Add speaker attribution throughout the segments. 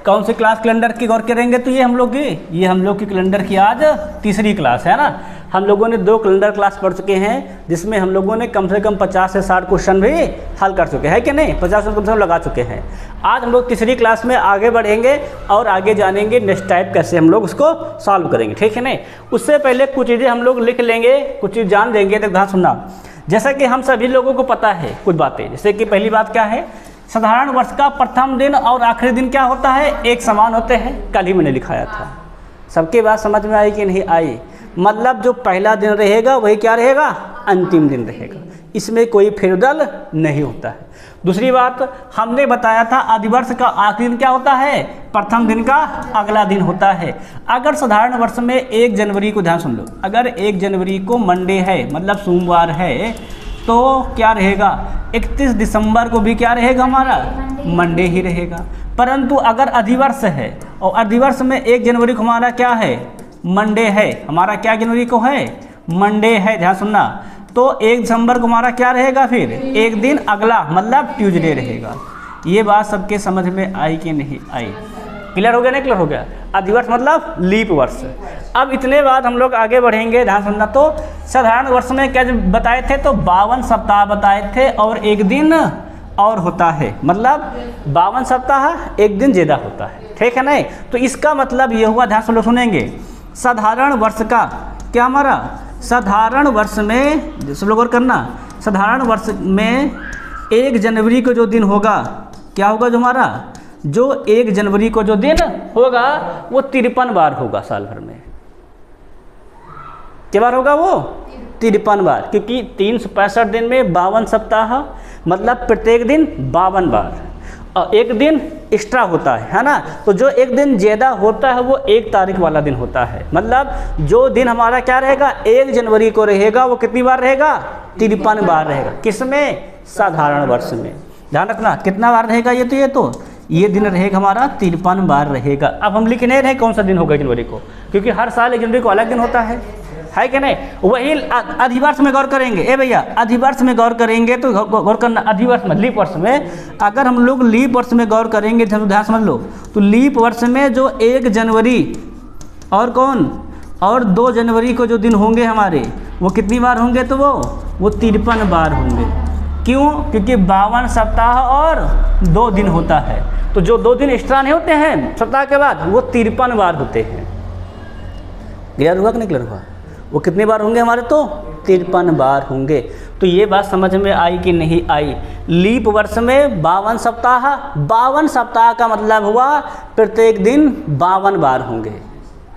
Speaker 1: कौन सी class calendar की गौर करेंगे? तो ये हम लोग की कैलेंडर की आज तीसरी क्लास है ना। हम लोगों ने 2 कैलेंडर क्लास पढ़ चुके हैं जिसमें हम लोगों ने कम से कम 50 से 60 क्वेश्चन भी हल कर चुके हैं कि नहीं, 50 कम से कम लगा चुके हैं। आज हम लोग तीसरी क्लास में आगे बढ़ेंगे और आगे जानेंगे नेक्स्ट टाइप कैसे हम लोग उसको सॉल्व करेंगे, ठीक है नहीं। उससे पहले कुछ चीज़ें हम लोग लिख लेंगे, कुछ चीज़ जान देंगे। तो ध्यान सुनना, जैसा कि हम सभी लोगों को पता है कुछ बातें, जैसे कि पहली बात क्या है, साधारण वर्ष का प्रथम दिन और आखिरी दिन क्या होता है? एक समान होते हैं। कल ही मैंने लिखाया था। सबके बात समझ में आई कि नहीं आई? मतलब जो पहला दिन रहेगा वही क्या रहेगा? अंतिम दिन रहेगा, इसमें कोई फेरबदल नहीं होता है। दूसरी बात हमने बताया था अधिवर्ष का आखिरी दिन क्या होता है? प्रथम दिन का अगला दिन होता है। अगर साधारण वर्ष में 1 जनवरी को, ध्यान सुन लो, अगर 1 जनवरी को मंडे है मतलब सोमवार है तो क्या रहेगा? 31 दिसंबर को भी क्या रहेगा? हमारा मंडे ही रहेगा। परंतु अगर अधिवर्ष है और अधिवर्ष में 1 जनवरी को हमारा क्या है? मंडे है। हमारा क्या जनवरी को है? मंडे है। ध्यान सुनना, तो 1 दिसंबर को हमारा क्या रहेगा? फिर एक दिन अगला मतलब ट्यूसडे रहेगा। ये बात सबके समझ में आई कि नहीं आई? क्लियर हो गया? नहीं क्लियर हो गया? अधिवर्ष मतलब लीप वर्ष। अब इतने बाद हम लोग आगे बढ़ेंगे। ध्यान सुनना, तो साधारण वर्ष में क्या बताए थे? तो 52 सप्ताह बताए थे और एक दिन और होता है, मतलब 52 सप्ताह एक दिन ज़्यादा होता है, ठीक है नहीं। तो इसका मतलब ये हुआ, ध्यान से लोग सुनेंगे, साधारण वर्ष का क्या हमारा? साधारण वर्ष में सब लोग और करना, साधारण वर्ष में 1 जनवरी को जो दिन होगा क्या होगा? जो हमारा जो 1 जनवरी को जो दिन होगा वो 53 बार होगा साल भर में। क्या बार होगा वो? 53 बार, क्योंकि 365 दिन में 52 सप्ताह मतलब प्रत्येक दिन 52 बार और एक दिन एक्स्ट्रा होता है ना। तो जो एक दिन ज़्यादा होता है वो 1 तारीख वाला दिन होता है। मतलब जो दिन हमारा क्या रहेगा? 1 जनवरी को रहेगा वो कितनी बार रहेगा? 53 बार रहेगा। किसमें? साधारण वर्ष में। ध्यान रखना कितना बार रहेगा ये दिन रहेगा हमारा 53 बार रहेगा। अब हम लिख नहीं रहे कौन सा दिन होगा जनवरी को, क्योंकि हर साल 1 जनवरी को अलग दिन होता है कि नहीं। वही अधिवर्ष में गौर करेंगे। ए भैया, अधिवर्ष में गौर करेंगे तो गौर करना, अधिवर्ष में लीप वर्ष में अगर हम लोग लीप वर्ष में गौर करेंगे, ध्यान समझ लो, तो लीप वर्ष में जो 1 जनवरी और कौन और 2 जनवरी को जो दिन होंगे हमारे वो कितनी बार होंगे? तो वो 53 बार होंगे। क्यों? क्योंकि 52 सप्ताह और 2 दिन होता है, तो जो 2 दिन एक्स्ट्रा नहीं होते हैं सप्ताह के बाद वो 53 बार होते हैं। क्लियर हुआ कि नहीं क्लियर हुआ? वो कितने बार होंगे हमारे? तो 53 बार होंगे। तो ये बात समझ में आई कि नहीं आई? लीप वर्ष में 52 सप्ताह, 52 सप्ताह का मतलब हुआ प्रत्येक दिन 52 बार होंगे,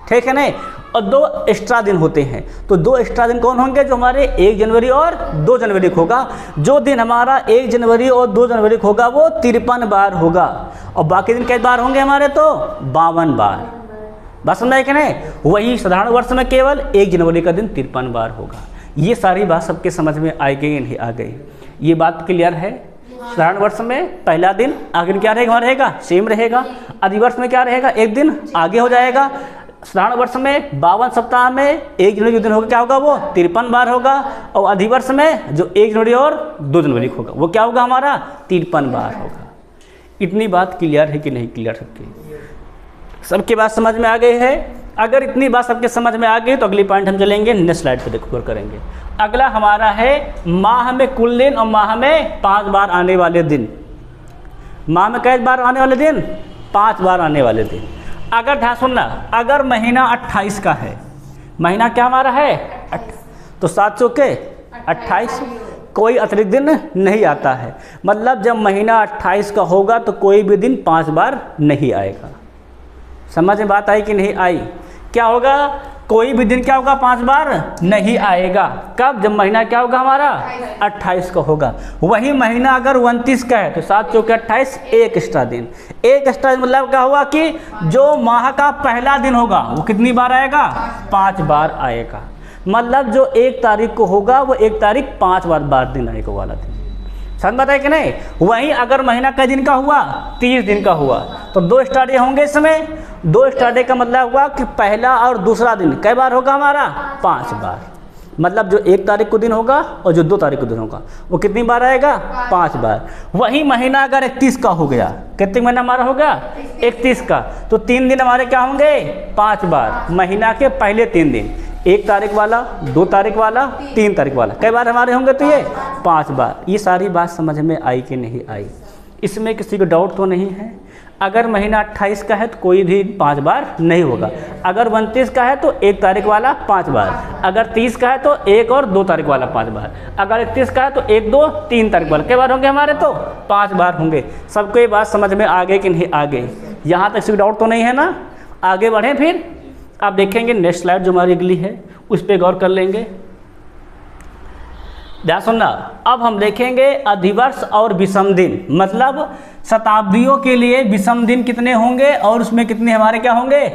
Speaker 1: ठीक है नहीं। और 2 एक्स्ट्रा दिन होते हैं, तो 2 एक्स्ट्रा दिन कौन होंगे? जो हमारे 1 जनवरी और 2 जनवरी को होगा। जो दिन हमारा 1 जनवरी और 2 जनवरी को होगा वो 53 बार होगा और बाकी दिन कितने बार होंगे हमारे? तो 52 बार। बात समझ में कि नहीं? वही साधारण वर्ष में केवल 1 जनवरी का दिन 53 बार होगा। ये सारी बात सबके समझ में आ गई नहीं? आ गई। ये बात क्लियर है? साधारण वर्ष में पहला दिन आगे दिन क्या रहेगा? रहेगा सेम रहेगा। अधिवर्ष में क्या रहेगा? एक दिन आगे हो जाएगा। साधारण वर्ष में 52 सप्ताह में 1 जनवरी जो दिन होगा क्या होगा? वो 53 बार होगा। और अधिवर्ष में जो 1 जनवरी और 2 जनवरी होगा वो क्या होगा? हमारा 53 बार होगा। इतनी बात क्लियर है कि नहीं क्लियर? सबके बात समझ में आ गई है? अगर इतनी बात सबके समझ में आ गई तो अगली पॉइंट हम चलेंगे, नेक्स्ट स्लाइड पे देखो करेंगे। अगला हमारा है माह में कुल दिन और माह में 5 बार आने वाले दिन। माह में कितने बार आने वाले दिन? 5 बार आने वाले दिन। अगर ध्यान सुनना, अगर महीना 28 का है, महीना क्या हमारा है? तो 7 चौके 28, कोई अतिरिक्त दिन नहीं आता है। मतलब जब महीना 28 का होगा तो कोई भी दिन 5 बार नहीं आएगा। समझ में बात आई कि नहीं आई? क्या होगा? कोई भी दिन क्या होगा? 5 बार नहीं आएगा। कब? जब महीना क्या होगा हमारा? 28 का होगा। वही महीना अगर 29 का है तो 7 चौके 28, 1 एक्स्ट्रा दिन। 1 एक्स्ट्रा दिन मतलब क्या हुआ कि जो माह का पहला दिन होगा वो कितनी बार आएगा? 5 बार आएगा। मतलब जो 1 तारीख को होगा वो 1 तारीख 5 बार दिन आएगा वाला दिन। समझ में आता है कि नहीं? वहीं अगर महीना कई दिन का हुआ? 30 दिन का हुआ तो 2 एक्स्ट्रा डे होंगे इसमें। 2 एक्स्ट्रा डे का मतलब हुआ कि पहला और दूसरा दिन कई बार होगा हमारा? 5 बार। मतलब जो 1 तारीख को दिन होगा और जो 2 तारीख को दिन होगा वो कितनी बार आएगा? 5 बार। वही महीना अगर 31 का हो गया, कितने महीना हमारा हो गया? 31 का, तो 3 दिन हमारे क्या होंगे? 5 बार। महीना के पहले 3 दिन, 1 तारीख वाला, 2 तारीख वाला, 3 तारीख वाला, कई बार हमारे होंगे? तो ये 5 बार। ये सारी बात समझ में आई कि नहीं आई? इसमें किसी को डाउट तो नहीं है? अगर महीना 28 का है तो कोई भी 5 बार नहीं होगा। अगर 29 का है तो 1 तारीख वाला 5 बार। अगर 30 का है तो 1 और 2 तारीख वाला 5 बार। अगर 31 का है तो 1, 2, 3 तारीख वाला, कई बार होंगे हमारे? तो 5 बार होंगे। सबको ये बात समझ में आ गई कि नहीं आ गई? यहाँ तक किसी को डाउट तो नहीं है ना? आगे बढ़ें फिर। आप देखेंगे नेक्स्ट स्लाइड जो हमारी अगली है उस पर गौर कर लेंगे। ध्यान सुनना। अब हम देखेंगे अधिवर्ष और विषम दिन, मतलब शताब्दियों के लिए विषम दिन कितने होंगे और उसमें कितने हमारे क्या होंगे?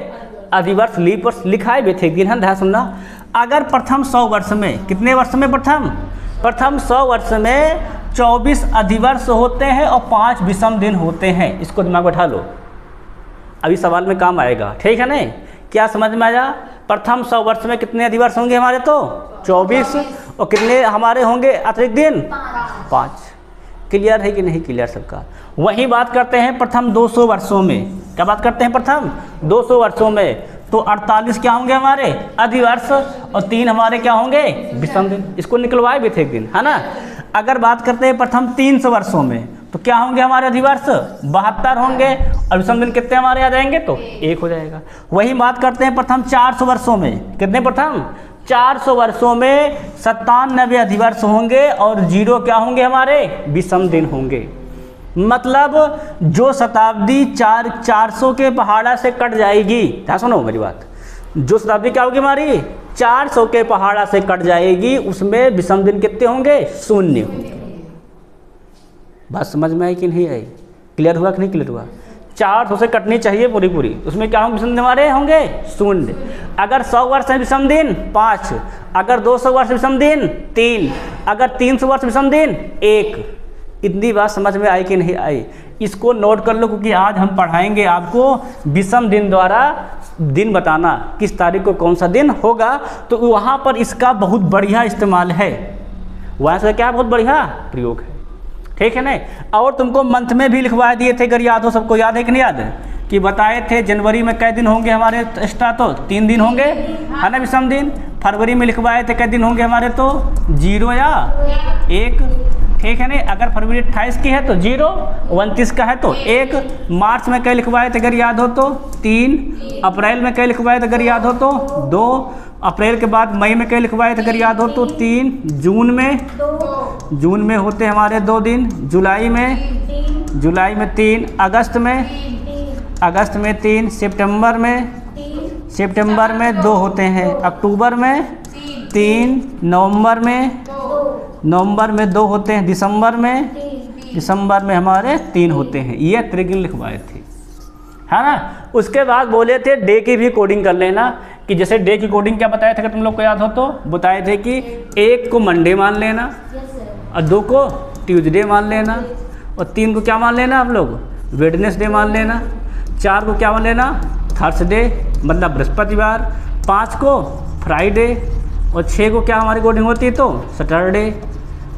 Speaker 1: अधिवर्ष, लीप वर्ष लिखाए भी थे एक दिन। है ध्यान सुनना। अगर प्रथम 100 वर्ष में, कितने वर्ष में? प्रथम 100 वर्ष में 24 अधिवर्ष होते हैं और 5 विषम दिन होते हैं। इसको दिमाग बैठा लो, अभी सवाल में काम आएगा। ठीक है नहीं? क्या समझ में आया? प्रथम 100 वर्ष में कितने अधिवर्ष होंगे हमारे? तो 24। और कितने हमारे होंगे अतिरिक्त दिन? 5। क्लियर है कि नहीं क्लियर सबका? वही बात करते हैं प्रथम 200 वर्षों में। क्या बात करते हैं? प्रथम 200 वर्षों में तो 48 क्या होंगे हमारे? अधिवर्ष, और 3 हमारे क्या होंगे? विषम दिन। इसको निकलवाए भी थे एक दिन, है ना? अगर बात करते हैं प्रथम 300 वर्षों में तो क्या होंगे हमारे अधिवर्ष? 72 होंगे, और विषम दिन कितने हमारे आ जाएंगे? तो 1 हो जाएगा। वही बात करते हैं प्रथम 400 वर्षों में। कितने? प्रथम 400 वर्षों में 97 अधिवर्ष होंगे और 0 क्या होंगे हमारे? विषम दिन होंगे। मतलब जो शताब्दी 400 के पहाड़ा से कट जाएगी, क्या सुनो मेरी बात, जो शताब्दी क्या होगी हमारी? 400 के पहाड़ा से कट जाएगी, उसमें विषम दिन कितने होंगे? 0 होंगे। बात समझ में आई कि नहीं आई? क्लियर हुआ कि नहीं क्लियर हुआ? 400 से कटनी चाहिए पूरी, उसमें क्या होंगे? विषम दिन हमारे होंगे 0। अगर 100 वर्ष है विषम दिन 5, अगर 200 वर्ष विषम दिन 3, अगर 300 वर्ष विषम दिन 1। इतनी बात समझ में आई कि नहीं आई? इसको नोट कर लो, क्योंकि आज हम पढ़ाएंगे आपको विषम दिन द्वारा दिन बताना, किस तारीख को कौन सा दिन होगा। तो वहाँ पर इसका बहुत बढ़िया इस्तेमाल है, वहाँ से क्या बहुत बढ़िया प्रयोग है। ठीक है ना? और तुमको मंथ में भी लिखवा दिए थे, अगर याद हो सबको। याद है कि नहीं याद है? कि बताए थे जनवरी में कै दिन होंगे हमारे एक्स्ट्रा? तो 3 दिन होंगे, है ना, विषम दिन। फरवरी में लिखवाए थे कै दिन होंगे हमारे? तो 0 या 1। ठीक है ना? अगर फरवरी 28 की है तो 0, 29 का है तो 1। मार्च में कै लिखवाए थे अगर याद हो तो 3। अप्रैल में कै लिखवाए थे अगर याद हो तो 2। अप्रैल के बाद मई में कै लिखवाए थे अगर याद हो तो 3। जून में होते हमारे 2 दिन। जुलाई में 3। अगस्त में 3। सितंबर में 2 होते हैं। अक्टूबर में 3। नवंबर में 2 होते हैं। दिसंबर में हमारे 3 होते हैं। ये त्रिगिन लिखवाए थे, है ना? उसके बाद बोले थे डे की भी कोडिंग कर लेना, कि जैसे डे की कोडिंग क्या बताया था, अगर तुम लोग को याद हो तो बताए थे कि 1 को मंडे मान लेना, और 2 को ट्यूसडे मान लेना, और 3 को क्या मान लेना आप लोग? वेडनेसडे मान लेना। 4 को क्या मान लेना? थर्सडे, मतलब बृहस्पतिवार। 5 को फ्राइडे, और 6 को क्या हमारी कोडिंग होती है? तो सैटरडे।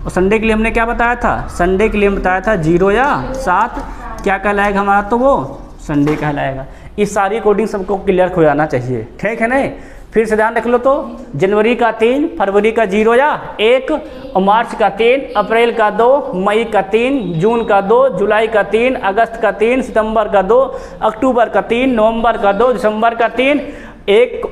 Speaker 1: और संडे के लिए हमने क्या बताया था? संडे के लिए हम बताया था 0 या 7। क्या कहलाएगा हमारा? तो वो संडे कहलाएगा। इस सारी कोडिंग सबको क्लियर हो जाना चाहिए। ठीक है नहीं? फिर से ध्यान रख लो। तो जनवरी का 3, फरवरी का 0 या 1, और मार्च का 3, अप्रैल का 2, मई का 3, जून का 2, जुलाई का 3, अगस्त का 3, सितंबर का 2, अक्टूबर का 3, नवंबर का 2, दिसंबर का 3।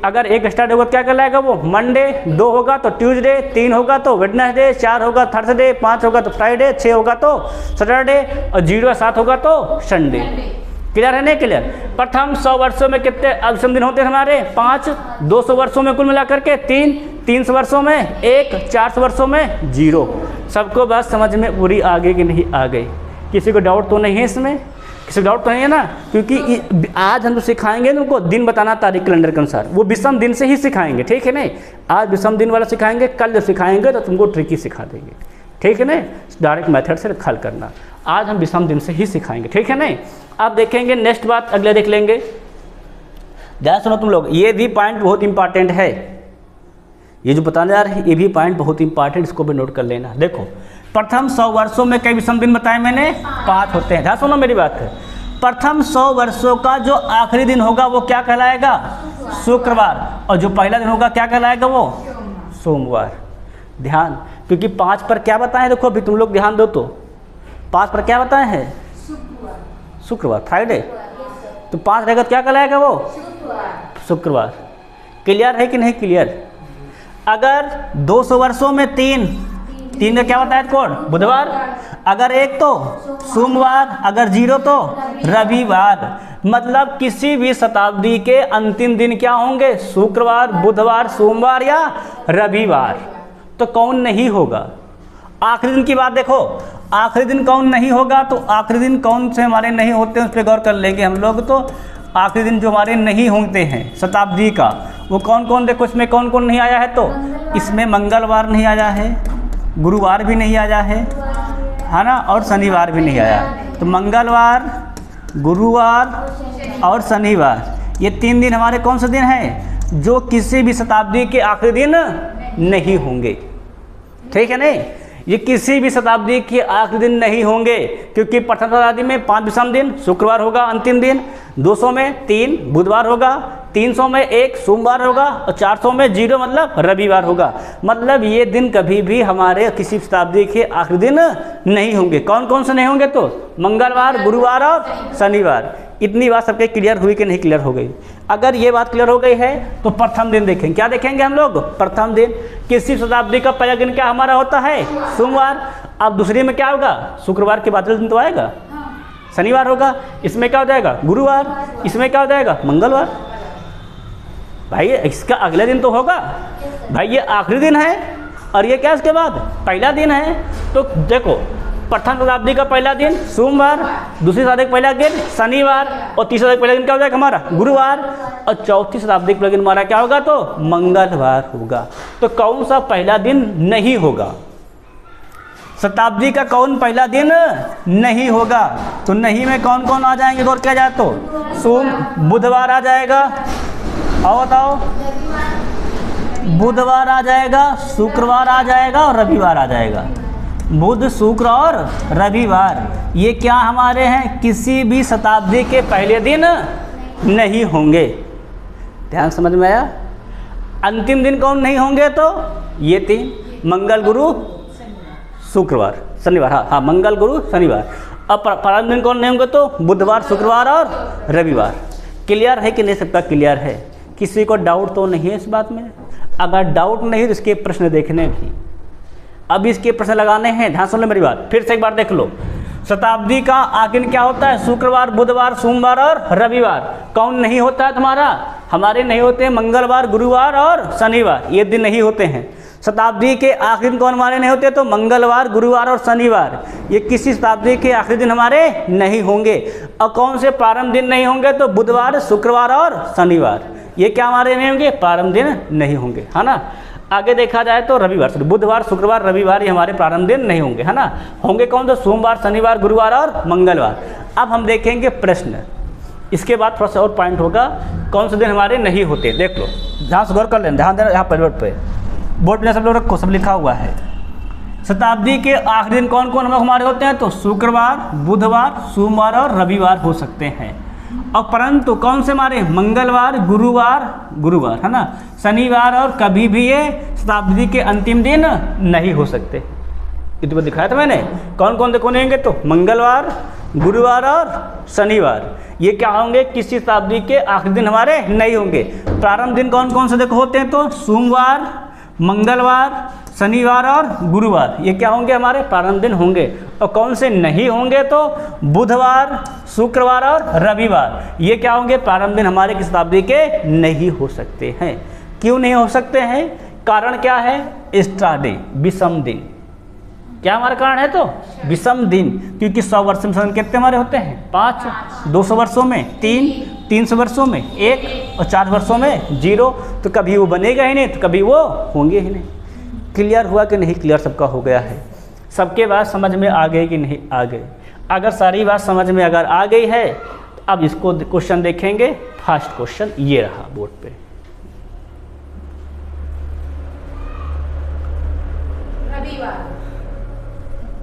Speaker 1: अगर 1 स्टार्ट होगा तो क्या कहलाएगा? वो मंडे। 2 होगा तो ट्यूसडे, 3 होगा तो वेडनेसडे, 4 होगा थर्सडे, 5 होगा तो फ्राइडे, 6 होगा तो सैटरडे, और 0 या 7 होगा तो संडे। क्लियर है नहीं क्लियर? प्रथम 100 वर्षों में कितने विषम दिन होते हैं हमारे? 5। 200 वर्षों में कुल मिलाकर के 3। 300 वर्षों में 1। 400 वर्षों में 0। सबको बात समझ में पूरी आ गई कि नहीं आ गई? किसी को डाउट तो नहीं है इसमें? किसी को डाउट तो नहीं है ना? क्योंकि आज हम तो सिखाएंगे तुमको दिन बताना तारीख कैलेंडर के अनुसार, वो विषम दिन से ही सिखाएंगे। ठीक है नहीं? आज विषम दिन वाला सिखाएंगे, कल जब सिखाएंगे तो तुमको ट्रिकी सिखा देंगे। ठीक है नहीं? डायरेक्ट मेथड से हल करना। आज हम विषम दिन से ही सिखाएंगे। ठीक है नहीं? आप देखेंगे नेक्स्ट बात अगले देख लेंगे। ध्यान सुनो तुम लोग, ये भी पॉइंट बहुत इंपॉर्टेंट है। ये जो बताने जा रहे हैं ये भी पॉइंट बहुत इंपॉर्टेंट, इसको भी नोट कर लेना। देखो प्रथम 100 वर्षों में कई विषम दिन बताए मैंने? 5 होते हैं। ध्यान सुनो मेरी बात है। प्रथम 100 वर्षों का जो आखिरी दिन होगा वो क्या कहलाएगा? शुक्रवार। और जो पहला दिन होगा क्या कहलाएगा? वो सोमवार। ध्यान, क्योंकि 5 पर क्या बताए? देखो अभी तुम लोग ध्यान दो तो 5 पर क्या बताए हैं? शुक्रवार, फ्राइडे। तो 5 रहेगा तो क्या कहलाएगा? वो शुक्रवार। क्लियर है कि नहीं क्लियर? अगर 200 वर्षों में 3 का क्या बताया कौन? बुधवार। अगर 1 तो सोमवार, अगर 0 तो रविवार। मतलब किसी भी शताब्दी के अंतिम दिन क्या होंगे? शुक्रवार, बुधवार, सोमवार या रविवार। तो कौन नहीं होगा? आखिरी दिन की बात देखो, आखिरी दिन कौन नहीं होगा? तो आखिरी दिन कौन से हमारे नहीं होते हैं उस पर गौर कर लेंगे हम लोग। तो आखिरी दिन जो हमारे नहीं होते हैं शताब्दी का वो कौन कौन? देखो इसमें कौन कौन नहीं आया है? तो इसमें मंगलवार नहीं आया है, गुरुवार भी नहीं आया है ना, और शनिवार भी नहीं आया। तो मंगलवार, गुरुवार और शनिवार ये 3 दिन हमारे कौन से दिन हैं? जो किसी भी शताब्दी के आखिरी दिन नहीं होंगे। ठीक है नहीं? ये किसी भी शताब्दी के आखिरी दिन नहीं होंगे, क्योंकि प्रथम शताब्दी में 5 विषम दिन, शुक्रवार होगा अंतिम दिन, 200 में 3 बुधवार होगा, 300 में 1 सोमवार होगा और 400 में 0 मतलब रविवार होगा। मतलब ये दिन कभी भी हमारे किसी शताब्दी के आखिरी दिन नहीं होंगे। कौन कौन से नहीं होंगे? तो मंगलवार, गुरुवार और शनिवार। इतनी बात सबके क्लियर हुई कि नहीं क्लियर हो गई? अगर ये बात क्लियर हो गई है तो प्रथम दिन देखेंगे। क्या देखेंगे हम लोग? प्रथम दिन। किसी शताब्दी का पहला दिन क्या हमारा होता है? सोमवार। अब दूसरी में क्या होगा? शुक्रवार के बाद दिन तो आएगा, शनिवार होगा। इसमें क्या हो जाएगा? गुरुवार। इसमें क्या हो जाएगा? मंगलवार। भाई इसका अगले दिन तो होगा। भाई ये आखिरी दिन है और ये क्या इसके बाद पहला दिन है। तो देखो प्रथम शताब्दी का पहला दिन सोमवार, दूसरी शताब्दी का पहला दिन शनिवार और तीसरी शताब्दी का पहला दिन क्या हो जाएगा हमारा? गुरुवार। और चौथी शताब्दी का पहला दिन हमारा क्या होगा? तो मंगलवार होगा। तो कौन सा पहला दिन नहीं होगा? शताब्दी का कौन पहला दिन नहीं होगा? तो नहीं में कौन कौन आ जाएंगे? गौर किया जाए तो बुधवार आ जाएगा, और बताओ, बुधवार आ जाएगा, शुक्रवार आ जाएगा और रविवार आ जाएगा। बुध, शुक्र और रविवार ये क्या हमारे हैं? किसी भी शताब्दी के पहले दिन नहीं होंगे। ध्यान समझ में आया? अंतिम दिन कौन नहीं होंगे? तो ये 3, मंगल, गुरु, शुक्रवार, शनिवार। हाँ, मंगल, गुरु, शनिवार। अब प्रारंभ दिन कौन नहीं होंगे? तो बुधवार, शुक्रवार और रविवार। क्लियर है कि नहीं? सबका क्लियर है? किसी को डाउट तो नहीं है इस बात में? अगर डाउट नहीं तो इसके प्रश्न देखने भी। अब इसके प्रश्न लगाने हैं। ध्यान सुन लो मेरी बात, फिर से एक बार देख लो। शताब्दी का आखिर क्या होता है? शुक्रवार, बुधवार, सोमवार और रविवार। कौन नहीं होता है तुम्हारा? हमारे नहीं होते हैं मंगलवार, गुरुवार और शनिवार। ये दिन नहीं होते हैं। शताब्दी के आखिरी दिन कौन हमारे नहीं होते? तो मंगलवार, गुरुवार और शनिवार। ये किसी शताब्दी के आखिरी दिन हमारे नहीं होंगे। और कौन से प्रारंभ दिन नहीं होंगे? तो बुधवार, शुक्रवार और शनिवार। ये क्या हमारे नहीं होंगे? प्रारंभ दिन नहीं होंगे, है ना। आगे देखा जाए तो रविवार, बुधवार, शुक्रवार, रविवार ये हमारे प्रारंभ दिन नहीं होंगे, है ना। होंगे कौन? तो सोमवार, शनिवार, गुरुवार और मंगलवार। अब हम देखेंगे प्रश्न। इसके बाद थोड़ा सा और पॉइंट होगा कौन से दिन हमारे नहीं होते। देख लो, ध्यान से गौर कर लें। ध्यान देना यहाँ पर बोर्ड पे सब लोग रखो, सब लिखा हुआ है। शताब्दी के आखिरी दिन कौन कौन हमारे होते हैं? तो शुक्रवार, बुधवार, सोमवार और रविवार हो सकते हैं। और परंतु कौन से हमारे? मंगलवार, गुरुवार, है ना, शनिवार और कभी भी ये शताब्दी के अंतिम दिन नहीं हो सकते। इतना दिखाया था मैंने। कौन कौन देखो नहीं होंगे? तो मंगलवार, गुरुवार और शनिवार ये क्या होंगे? किसी शताब्दी के आखिरी दिन हमारे नहीं होंगे। प्रारंभ दिन कौन कौन से देखो होते हैं? तो सोमवार, मंगलवार, शनिवार और गुरुवार ये क्या होंगे? हमारे प्रारंभ दिन होंगे। और कौन से नहीं होंगे? तो बुधवार, शुक्रवार और रविवार ये क्या होंगे? प्रारंभ दिन हमारे किस शताब्दी के नहीं हो सकते हैं। क्यों नहीं हो सकते हैं? कारण क्या है? एक्स्ट्रा डे, विषम दिन। क्या हमारा कारण है? तो विषम दिन। क्योंकि 100 वर्ष में कितने हमारे होते हैं? 5, 200 वर्षों में 3, 300 वर्षों में 1 और 4 वर्षों में 0। तो कभी वो बनेगा ही नहीं, तो कभी वो होंगे ही नहीं। क्लियर हुआ कि नहीं क्लियर? सबका हो गया है? सबके बात समझ में आ गई कि नहीं आ गई? अगर सारी बात समझ में अगर आ गई है तो अब इसको क्वेश्चन देखेंगे। फर्स्ट क्वेश्चन ये रहा बोर्ड पे।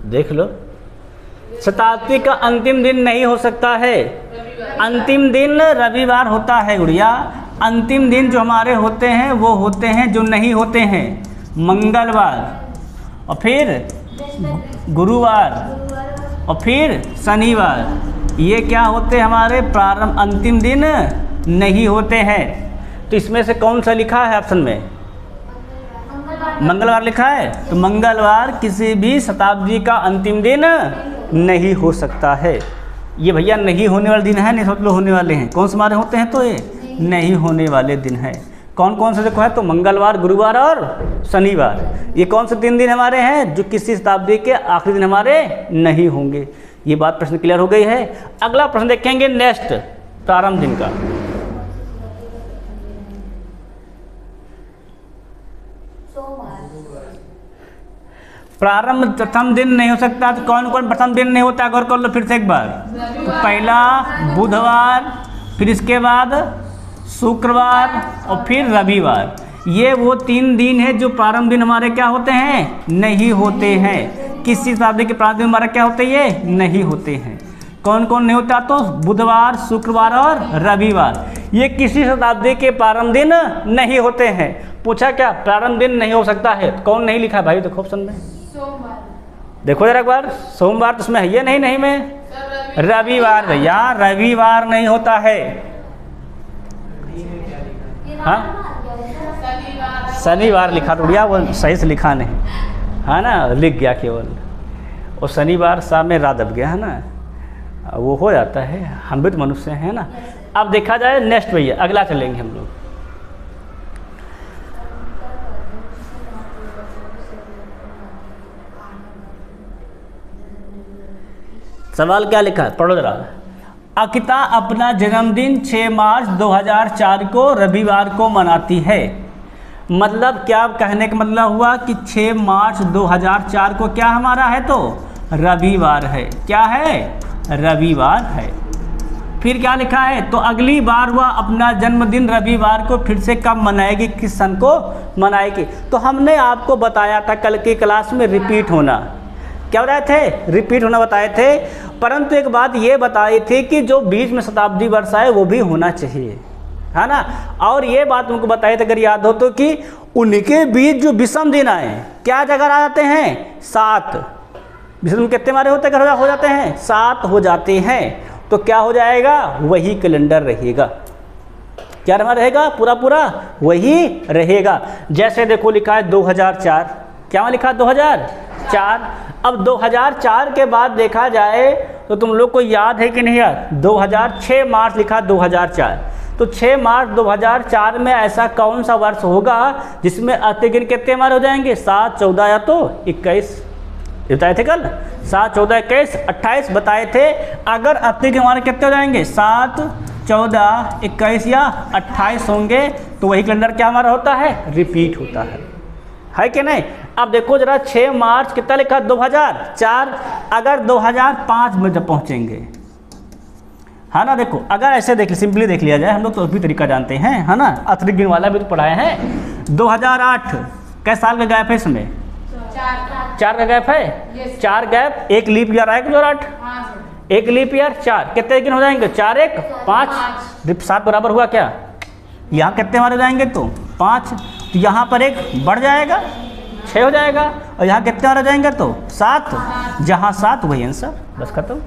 Speaker 1: देख लो, शताब्दी का अंतिम दिन नहीं हो सकता है। अंतिम दिन रविवार होता है गुड़िया। अंतिम दिन जो हमारे होते हैं वो होते हैं, जो नहीं होते हैं, मंगलवार और फिर गुरुवार और फिर शनिवार। ये क्या होते हैं हमारे प्रारंभ, अंतिम दिन नहीं होते हैं। तो इसमें से कौन सा लिखा है ऑप्शन में? मंगलवार लिखा है। तो मंगलवार किसी भी शताब्दी का अंतिम दिन नहीं हो सकता है। ये भैया नहीं होने वाले दिन है, नहीं सब लोग होने वाले हैं। कौन से हमारे होते हैं? तो ये नहीं होने वाले दिन है। कौन कौन से देखो है? तो मंगलवार, गुरुवार और शनिवार। ये कौन से 3 दिन हमारे हैं जो किसी शताब्दी के आखिरी दिन हमारे नहीं होंगे। ये बात प्रश्न क्लियर हो गई है। अगला प्रश्न देखेंगे नेक्स्ट, प्रारंभ दिन का। प्रारंभ प्रथम दिन नहीं हो सकता। तो कौन कौन प्रथम दिन नहीं होता? गौर कर लो फिर से एक बार। तो पहला बुधवार, फिर इसके बाद शुक्रवार और फिर रविवार। ये वो 3 दिन है जो प्रारंभ दिन हमारे क्या होते हैं? नहीं होते हैं। किसी शताब्दी के प्रारंभ दिन हमारा क्या होते हैं? ये नहीं होते हैं। कौन कौन नहीं होता? तो बुधवार, शुक्रवार और रविवार। ये किसी शताब्दी के प्रारंभ दिन नहीं होते हैं। पूछा क्या प्रारंभ दिन नहीं हो सकता है? तो कौन नहीं लिखा भाई? देखो ऑप्शन में, देखो जरा एक बार। सोमवार तो उसमें है ये नहीं में, रविवार भैया रविवार नहीं होता है। हाँ शनिवार लिखा तो भैया वो सही से लिखा नहीं है ना, लिख गया केवल। और शनिवार शाम में रात दब गया है ना, वो हो जाता है, हम भी तो मनुष्य हैं ना। अब देखा जाए नेक्स्ट भैया, अगला चलेंगे हम लोग। सवाल क्या लिखा है? पढ़ो जरा। अकिता अपना जन्मदिन 6 मार्च 2004 को रविवार को मनाती है। मतलब क्या कहने का मतलब हुआ कि 6 मार्च 2004 को क्या हमारा है? तो रविवार है। क्या है? रविवार है। फिर क्या लिखा है? तो अगली बार वह अपना जन्मदिन रविवार को फिर से कब मनाएगी, किस सन को मनाएगी? तो हमने आपको बताया था कल की क्लास में रिपीट होना। क्या बताए थे? रिपीट होना बताए थे। परंतु एक बात ये बताई थी कि जो बीच में शताब्दी वर्ष आए वो भी होना चाहिए, है ना। और ये बात उनको बताई थी, अगर याद हो तो, कि उनके बीच जो विषम दिन आए क्या जगह आ जाते हैं? 7। विषम कितने हमारे होते हैं? हो जाते हैं 7 हो जाते हैं। तो क्या हो जाएगा? वही कैलेंडर रहेगा। क्या रहेगा? पूरा पूरा वही रहेगा। जैसे देखो लिखा है 2004। क्या लिखा है? 2004। अब 2004 के बाद देखा जाए तो तुम लोग को याद है कि नहीं याद? 2006 मार्च लिखा 2004। तो 6 मार्च 2004 में ऐसा कौन सा वर्ष होगा जिसमें अतिगिन कितने हमारे हो जाएंगे? 7, 14 या तो 21। बताए थे कल 7, 14, 21, 28 बताए थे। अगर अतिगिन हमारे कितने हो जाएंगे? 7, 14, 21 या 28 होंगे तो वही कैलेंडर क्या हमारा होता है? रिपीट होता है कि नहीं? अब देखो जरा 6 मार्च कितना लिखा? 2004। अगर 2005 में जब पहुंचेंगे, है ना, देखो अगर ऐसे देख सिंपली देख लिया जाए, हम लोग तो भी तरीका जानते हैं, है ना, अतिरिक्त गिन वाला भी तो पढ़ाए हैं। 2008 कैसे साल का गैप है इसमें? 4 का गैप है। 4 गैप, एक लीप ईयर आएगा 2008, एक लीप ईयर 4, कितने दिन हो जाएंगे? 4, 1, 5, 7 बराबर हुआ क्या? यहाँ कितने हमारे हो जाएंगे? तो 5। तो यहाँ पर एक बढ़ जाएगा, 6 हो जाएगा। और यहाँ कितने हमारे जाएंगे? तो 7। जहाँ 7 वही आंसर, बस खत्म।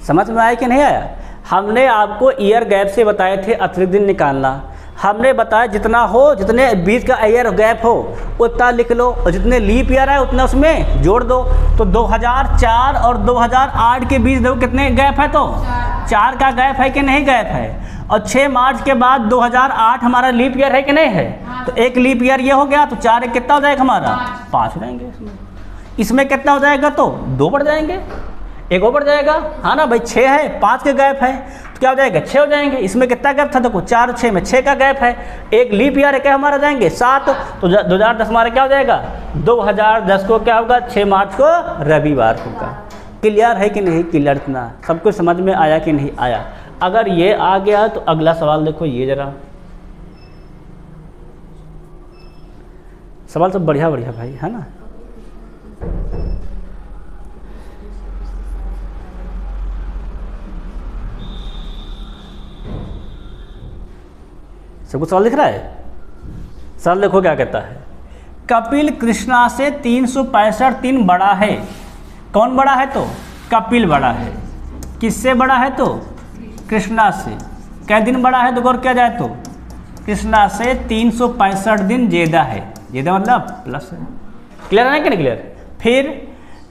Speaker 1: समझ में आया कि नहीं आया? हमने आपको ईयर गैप से बताए थे अतिरिक्त दिन निकालना। हमने बताया जितना हो, जितने बीच का ईयर गैप हो उतना लिख लो, और जितने लीप ईयर है उतना उसमें जोड़ दो। तो 2004 और 2008 के बीच देखो कितने गैप है? तो 4 का गैप है कि नहीं गैप है? और 6 मार्च के बाद 2008 हमारा लीप ईयर है कि नहीं है? तो एक लीप ईयर ये हो गया, तो 4 एक कितना हो जाएगा हमारा? 5 हो जाएंगे। इसमें कितना हो जाएगा? तो 2 बढ़ जाएंगे, एक और बढ़ जाएगा, हाँ ना भाई। 6 है, 5 के गैप है, तो क्या हो जाएगा? 6 हो जाएंगे। इसमें कितना गैप था? देखो 4 और 6 में 6 का गैप है। एक लीप ईयर है, क्या हमारा जाएंगे? 7। तो 2010 हमारा क्या हो जाएगा? 2010 को क्या होगा? 6 मार्च को रविवार होगा। क्लियर है कि नहीं? क्लियर? इतना सब कुछ समझ में आया कि नहीं आया? अगर ये आ गया तो अगला सवाल देखो, ये जरा सवाल सब बढ़िया बढ़िया भाई, है ना। सबको सवाल दिख रहा है? सवाल देखो क्या कहता है, कपिल कृष्णा से 365 दिन बड़ा है। कौन बड़ा है? तो कपिल बड़ा है। किससे बड़ा है? तो कृष्णा से। कै दिन बड़ा है? तो गौर किया जाए तो कृष्णा से 365 दिन ज़्यादा है। ज़्यादा मतलब प्लस है। क्लियर है कि नहीं क्लियर? फिर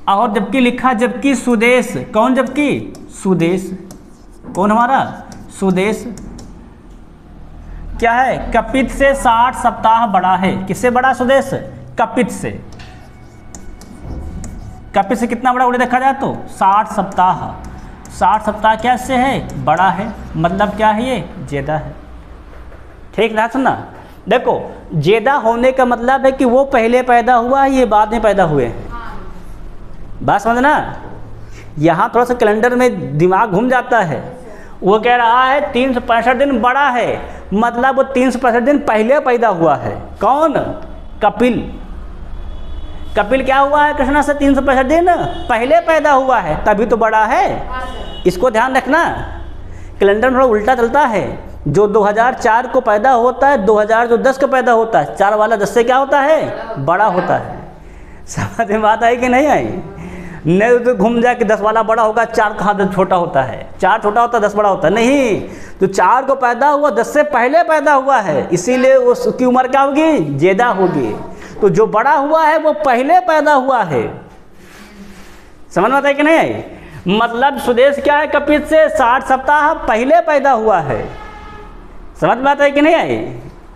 Speaker 1: और जबकि लिखा, जबकि सुदेश, कौन जबकि? सुदेश। कौन हमारा? सुदेश क्या है? कपित से 60 सप्ताह बड़ा है। किससे बड़ा? सुदेश। कपित से। कपित से कितना बड़ा? उन्हें देखा जाए तो 60 सप्ताह। 60 सप्ताह क्या से है? बड़ा है। मतलब क्या है? ये ज़्यादा है। ठीक ना? सुनना, देखो ज़्यादा होने का मतलब है कि वो पहले पैदा हुआ है, ये बाद में पैदा हुए हैं। बात समझना, यहाँ थोड़ा सा कैलेंडर में दिमाग घूम जाता है। वो कह रहा है 365 दिन बड़ा है, मतलब वो 365 दिन पहले पैदा हुआ है। कौन? कपिल। कपिल क्या हुआ है? कृष्णा से 365 दिन पहले पैदा हुआ है, तभी तो बड़ा है। इसको ध्यान रखना, कैलेंडर में थोड़ा उल्टा चलता है। जो 2004 को पैदा होता है, 2010 को पैदा होता है, 4 वाला 10 से क्या होता है? बड़ा होता है। समझ में बात आई कि नहीं आई? नहीं तो घूम जा कि 10 वाला बड़ा होगा, 4 कहाँ 10 छोटा होता है? 4 छोटा होता है, 10 बड़ा होता है। नहीं, तो 4 को पैदा हुआ, 10 से पहले पैदा हुआ है, इसीलिए उसकी उम्र क्या होगी? ज़्यादा होगी। तो जो बड़ा हुआ है वो पहले पैदा हुआ है। समझ में आता है कि नहीं आई? मतलब सुदेश क्या है? कपित से 60 सप्ताह पहले पैदा हुआ है। समझ में आता है कि नहीं आई?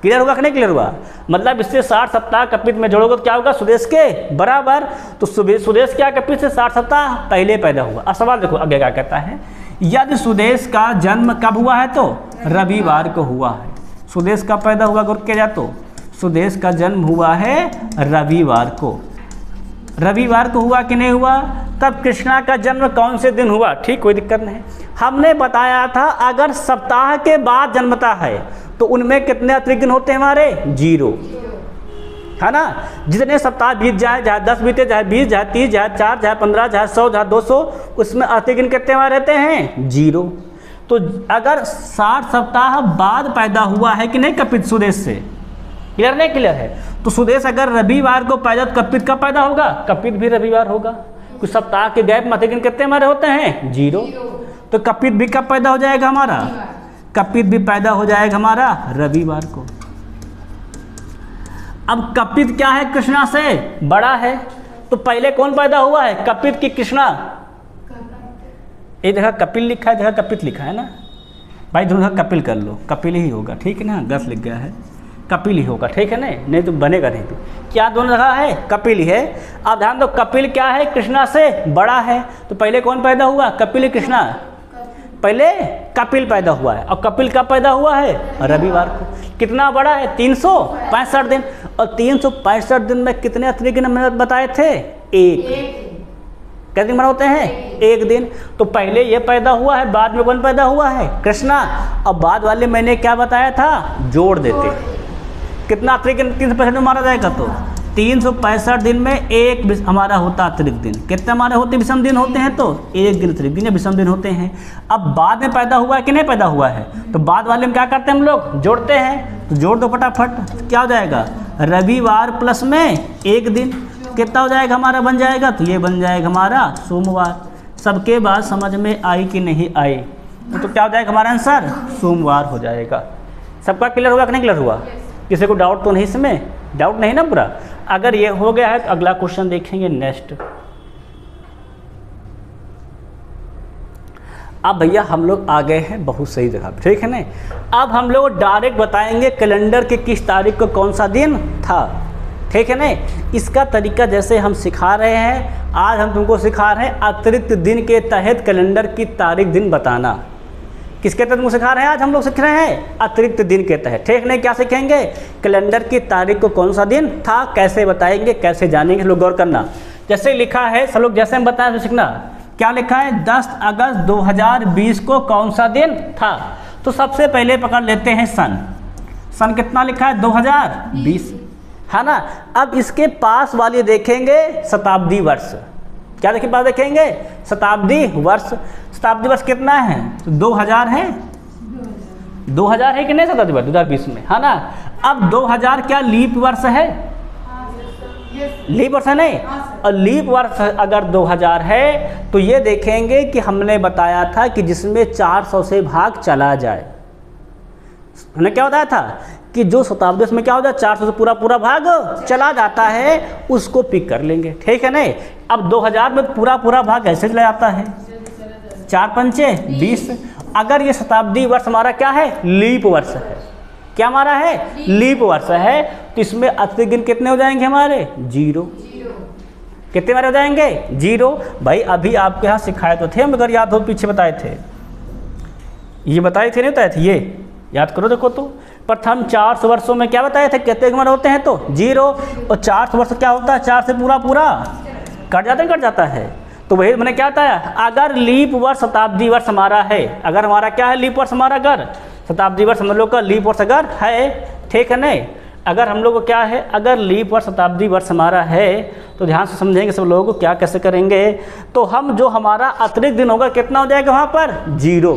Speaker 1: क्लियर हुआ कि नहीं क्लियर हुआ? मतलब इससे 60 सप्ताह कपित में जोड़ोगे तो क्या होगा? सुदेश के बराबर। तो सुदेश क्या? कपित से 60 सप्ताह पहले पैदा हुआ। अब सवाल देखो आगे क्या कहता है, यदि सुदेश का जन्म कब हुआ है? तो रविवार को हुआ है। सुदेश कब पैदा हुआ? गौर किया जाए तो सुदेश का जन्म हुआ है रविवार को। रविवार को हुआ कि नहीं हुआ? तब कृष्णा का जन्म कौन से दिन हुआ? ठीक, कोई दिक्कत नहीं। हमने बताया था अगर सप्ताह के बाद जन्मता है तो उनमें कितने अतिरिक्त दिन होते हैं हमारे? 0, है ना? जितने सप्ताह बीत जाए, चाहे 10 बीते, चाहे 20, चाहे 30, चाहे 4, चाहे 15, चाहे 100, चाहे 200, उसमें अतिरिक्त दिन कितने हमारे रहते हैं? 0। तो अगर 60 सप्ताह बाद पैदा हुआ है कि नहीं कपित सुदेश से? क्लियर नहीं क्लियर है? तो सुदेश अगर रविवार को पैदा, तो कपित कब पैदा होगा? कपित भी रविवार होगा। कुछ सप्ताह के गैप में अतिरिक्त दिन कितने हमारे होते हैं? 0। तो कपित भी कब पैदा हो जाएगा हमारा? कपित भी पैदा हो जाएगा हमारा रविवार को। अब कपित क्या है? कृष्णा से बड़ा है। तो पहले कौन पैदा हुआ है? कपित की कृष्णा? एक जगह कपिल लिखा है, जगह कपित लिखा है ना भाई, दोनों जगह कपिल कर लो, कपिल ही होगा। ठीक है ना? गलत लिख गया है, कपिल ही होगा। ठीक है ना? नहीं तो बनेगा नहीं। तो क्या दोनों जगह है? कपिल ही है। अब ध्यान दो, कपिल क्या है? कृष्णा से बड़ा है। तो पहले कौन पैदा हुआ? कपिल कृष्णा? पहले कपिल पैदा हुआ है। और कपिल कब पैदा हुआ है? रविवार को। कितना बड़ा है? 365 दिन। और 365 दिन में कितने अतिरिक्त दिन हमने बताए थे? 1। कितने दिन होते हैं? 1 दिन। तो पहले ये पैदा हुआ है, बाद में कौन पैदा हुआ है? कृष्णा। और बाद वाले मैंने क्या बताया था? जोड़ देते। कितना अतिरिक्त दिन 365 दिन मारा जाएगा? तो 365 दिन में 1 हमारा होता अतिरिक्त दिन। कितने हमारे होते? विषम दिन होते हैं। तो 1 दिन अतिरिक्त दिन या विषम दिन होते हैं। अब बाद में पैदा हुआ है कि नहीं पैदा हुआ है? तो बाद वाले में क्या करते हैं हम लोग? जोड़ते हैं। तो जोड़ दो फटाफट। क्या हो जाएगा? रविवार प्लस में 1 दिन कितना हो जाएगा हमारा? बन जाएगा। तो ये बन जाएगा हमारा सोमवार। सबके बात समझ में आई कि नहीं आई? तो क्या हो जाएगा हमारा आंसर? सोमवार हो जाएगा। सबका क्लियर हुआ कि नहीं क्लियर हुआ? किसी को डाउट तो नहीं? इसमें डाउट नहीं ना पूरा? अगर ये हो गया है तो अगला क्वेश्चन देखेंगे नेक्स्ट। अब भैया हम लोग आ गए हैं बहुत सही जगह पे। ठीक है ना? अब हम लोग डायरेक्ट बताएंगे कैलेंडर के किस तारीख को कौन सा दिन था। ठीक है ना? इसका तरीका जैसे हम सिखा रहे हैं, आज हम तुमको सिखा रहे हैं अतिरिक्त दिन के तहत कैलेंडर की तारीख दिन बताना। किसके तहत सिखा रहे हैं? आज हम लोग सीख रहे हैं अतिरिक्त दिन के तहत। ठीक नहीं? क्या सीखेंगे? कैलेंडर की तारीख को कौन सा दिन था, कैसे बताएंगे, कैसे जानेंगे। लोग गौर करना, जैसे लिखा है सब लोग जैसे हम बताएं तो सीखना। क्या लिखा है? 10 अगस्त 2020 को कौन सा दिन था? तो सबसे पहले पकड़ लेते हैं सन। सन कितना लिखा है? 2020, है ना? अब इसके पास वाले देखेंगे शताब्दी वर्ष। क्या देखिए पास देखेंगे? शताब्दी वर्ष। शताब्दी वर्ष कितना है? तो 2000 है। 2000 है कि नहीं शताब्दी वर्ष 2020 में, है ना। अब 2000 क्या लीप वर्ष है? लीप वर्ष है नहीं। और लीप वर्ष अगर 2000 है तो ये देखेंगे कि हमने बताया था कि जिसमें 400 से भाग चला जाए, हमने क्या बताया था कि जो शताब्दी में क्या होता है 400 से पूरा पूरा भाग चला जाता है, उसको पिक कर लेंगे, ठीक है नहीं। अब 2000 में पूरा पूरा भाग कैसे चला जाता है? 4 पंचे 20। अगर ये शताब्दी वर्ष हमारा क्या है? लीप वर्ष है। क्या हमारा है? लीप वर्ष है। तो इसमें अतिरिक्त दिन कितने हो जाएंगे हमारे? 0। कितने हमारे हो जाएंगे? 0। भाई अभी आपके यहाँ सिखाए तो थे हम, अगर याद हो पीछे बताए थे, ये बताए थे नहीं बताए थे, ये याद करो। देखो तो प्रथम 400 वर्षों में क्या बताए थे कितने हमारे होते हैं? तो 0। और 400 वर्ष क्या होता है? 4 से पूरा पूरा कट जाता है, कट जाता है। तो वही मैंने क्या बताया, अगर लीप वर्ष शताब्दी वर्ष हमारा है, अगर हमारा क्या है लीप वर्ष हमारा, अगर शताब्दी वर्ष हम लोग का लीप वर्ष अगर है, ठीक है नहीं। अगर हम लोग को क्या है, अगर लीप वर्ष शताब्दी वर्ष हमारा है तो ध्यान से समझेंगे सब लोगों को क्या कैसे करेंगे। तो हम जो हमारा अतिरिक्त दिन होगा कितना हो जाएगा वहाँ पर? 0।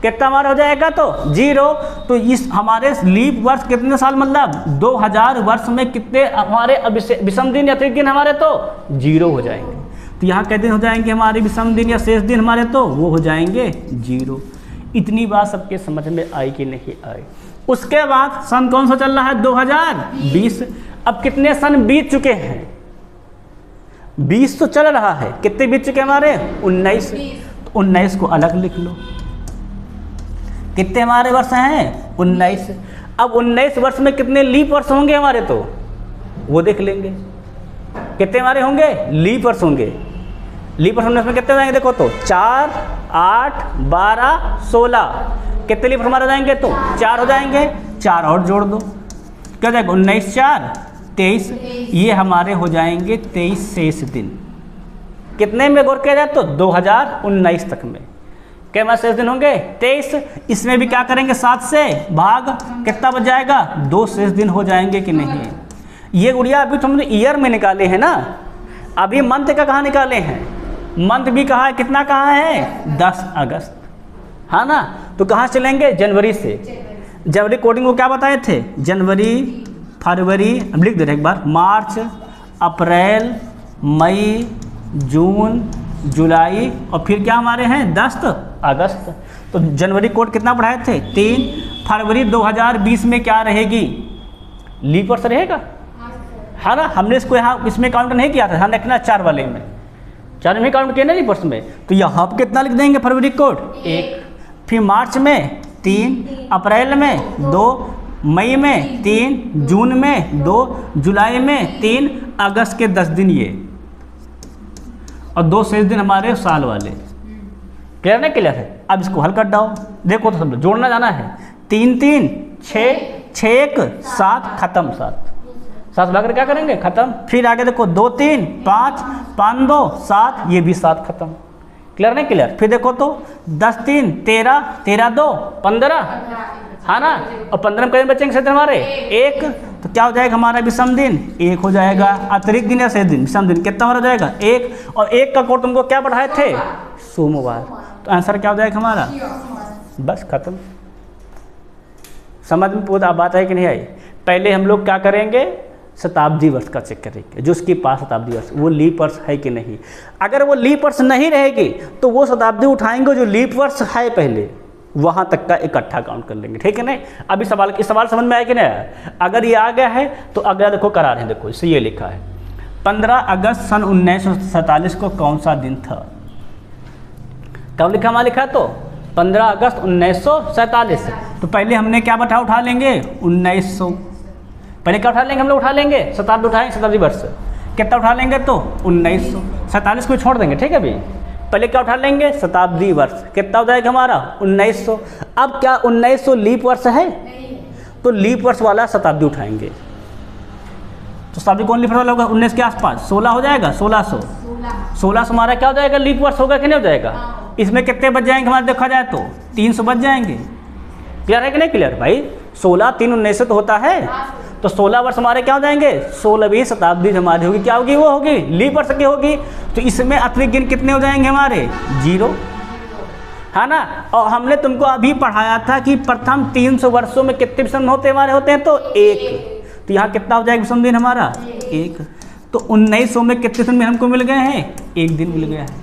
Speaker 1: कितना हमारा हो जाएगा? तो 0। तो इस हमारे लीप वर्ष कितने साल, मतलब 2000 वर्ष में कितने हमारे विषम दिन या अतिरिक्त दिन हमारे? तो 0 हो जाएंगे। तो यहाँ कितने हो जाएंगे हमारे विषम दिन या शेष दिन हमारे? तो वो हो जाएंगे 0। इतनी बात सबके समझ में आई कि नहीं आई? उसके बाद सन कौन सा चल रहा है? 2020। अब कितने सन बीत चुके हैं? 20 तो चल रहा है, कितने बीत चुके हमारे? 19। तो 19 को अलग लिख लो। कितने हमारे वर्ष हैं? 19। अब 19 वर्ष में कितने लीप वर्ष होंगे हमारे? तो वो देख लेंगे कितने हमारे होंगे? लीप वर्ष होंगे। लीप वर्ष में कितने जाएंगे? देखो तो 4, 8, 12, 16। कितने लीप हमारे जाएंगे? तो 4 हो जाएंगे। 4 और जोड़ दो, क्या जाएगा? 19, 4, 23। ये हमारे हो जाएंगे 23 शेष दिन। कितने में गौर किया जाए? तो 2019 तक में क्या हमारे शेष दिन होंगे? 23। इसमें भी क्या करेंगे? 7 से भाग, कितना बच जाएगा? 2 शेष दिन हो जाएंगे कि नहीं? ये गुड़िया अभी तो हमने ईयर में निकाले हैं ना, अभी मंथ का कहाँ निकाले हैं? मंथ भी कहाँ है, कितना कहाँ है? 10 अगस्त, हाँ ना। तो कहाँ चलेंगे? जनवरी से। जनवरी कोडिंग को क्या बताए थे? जनवरी, फरवरी, अब लिख दे रहे एक बार, मार्च, अप्रैल, मई, जून, जुलाई और फिर क्या हमारे हैं? 10 अगस्त। तो जनवरी कोड कितना पढ़ाए थे? 3। फरवरी 2020 में क्या रहेगी? लीप वर्ष रहेगा, है ना। हमने इसको यहाँ इसमें काउंट नहीं किया था, हमने रखना 4 वाले में, 4 में काउंट किया ना लीप वर्ष में। तो यहाँ पर कितना लिख देंगे? फरवरी कोड 1, फिर मार्च में 3, अप्रैल में 2, मई में 3, जून में 2, जुलाई में 3, अगस्त के 10 दिन ये, और 2 शेष दिन हमारे साल वाले। क्लियर नहीं? क्लियर है। अब इसको हल कर डाओ, देखो तो सब जोड़ना जाना है। 3, 3, 6, 6, 1, 7, खत्म। 7 भाग कर क्या करेंगे? खत्म। फिर आगे देखो 2, 3, 5, 5, 2, 7, ये भी 7 खत्म। क्लियर नहीं? क्लियर। फिर देखो तो 10, 3, 13, 13, 2, 15, है ना। और 15 में कितने बचेंगे शेष दिन हमारे? 1। तो क्या हो जाएगा हमारा विषम दिन? 1 हो जाएगा। अतिरिक्त दिन या शेष दिन? विषम दिन कितना हमारा हो जाएगा? 1। और 1 का कोड तुमको क्या पढ़ाए थे? सोमवार। तो आंसर क्या हो जाएगा हमारा? बस खत्म। समझ में पूरा बात है कि नहीं आई? पहले हम लोग क्या करेंगे? शताब्दी वर्ष का चेक करेंगे, जो उसके पास शताब्दी वर्ष वो लीप वर्ष है कि नहीं। अगर वो लीप वर्ष नहीं रहेगी तो वो शताब्दी उठाएंगे जो लीप वर्ष है पहले, वहाँ तक का इकट्ठा काउंट कर लेंगे, ठीक है नहीं। अभी इस सवाल समझ में आया कि नहीं? अगर ये आ गया है तो अगला देखो करा रहे हैं, देखो इससे ये लिखा है 15 अगस्त सन 1947 को कौन सा दिन था? कब लिखा? हमारा लिखा तो 15 अगस्त 1947। तो पहले हमने क्या बटा उठा लेंगे? 1900। पहले क्या उठा लेंगे? हम लोग उठा लेंगे शताब्दी, उठाएंगे शताब्दी वर्ष। कितना उठा लेंगे? तो 1900। 47 को छोड़ देंगे, ठीक है। अभी पहले क्या उठा लेंगे? शताब्दी वर्ष। कितना हो जाएगा हमारा? 1900। अब क्या 1900 लीप वर्ष है? तो लीप वर्ष वाला शताब्दी उठाएंगे। तो शताब्दी कौन लीप वर्ष वाला होगा? 19 के आसपास 16 हो जाएगा। 1600 हमारा क्या हो जाएगा? लीप वर्ष होगा कि नहीं हो जाएगा? इसमें कितने बच जाएंगे हमारे? देखा जाए तो 300 बच जाएंगे। क्लियर है कि नहीं? क्लियर भाई। 16, 3, 1900 तो होता है। तो 16 वर्ष हमारे क्या हो जाएंगे? 16वीं शताब्दी हमारी होगी। क्या होगी? वो होगी लीप वर्ष की होगी। तो इसमें अतिरिक्त दिन कितने हो जाएंगे हमारे? 0। है ना। और हमने तुमको अभी पढ़ाया था कि प्रथम 300 वर्षों में कितने विषम होते हैं तो 1। तो यहाँ कितना हो जाएगा विषम दिन हमारा 1। तो 1900 में कितने दिन में हमको मिल गए हैं 1 दिन मिल गया है।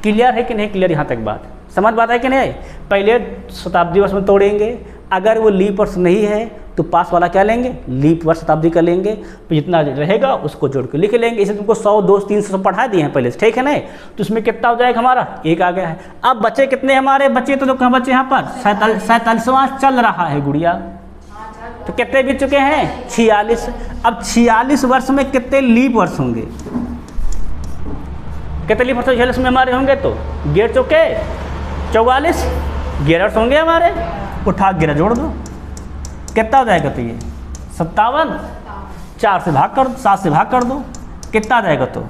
Speaker 1: क्लियर है कि नहीं क्लियर यहाँ तक बात, समझ बात है कि नहीं। पहले शताब्दी वर्ष में तोड़ेंगे, अगर वो लीप वर्ष नहीं है तो पास वाला क्या लेंगे लीप वर्ष शताब्दी का लेंगे, तो जितना रहेगा उसको जोड़ के लिख लेंगे। इसे तुमको 100 200 300 पढ़ा दिए हैं पहले से, ठीक है नहीं। तो इसमें कितना हो जाएगा हमारा 1 आ गया है। अब बच्चे कितने हमारे बच्चे तो कहाँ बच्चे यहाँ पर 47वां चल रहा है गुड़िया। तो कितने बीत चुके हैं 46। अब 46 वर्ष में कितने लीप वर्ष होंगे, कितने लीप वर्ष 46 में हमारे होंगे तो 11 चौके 44 11 वर्ष होंगे हमारे। उठा 11 जोड़ दो, कितना हो जाएगा तो ये 57। 4 से भाग कर 7 से भाग कर दो, कितना आ जाएगा तो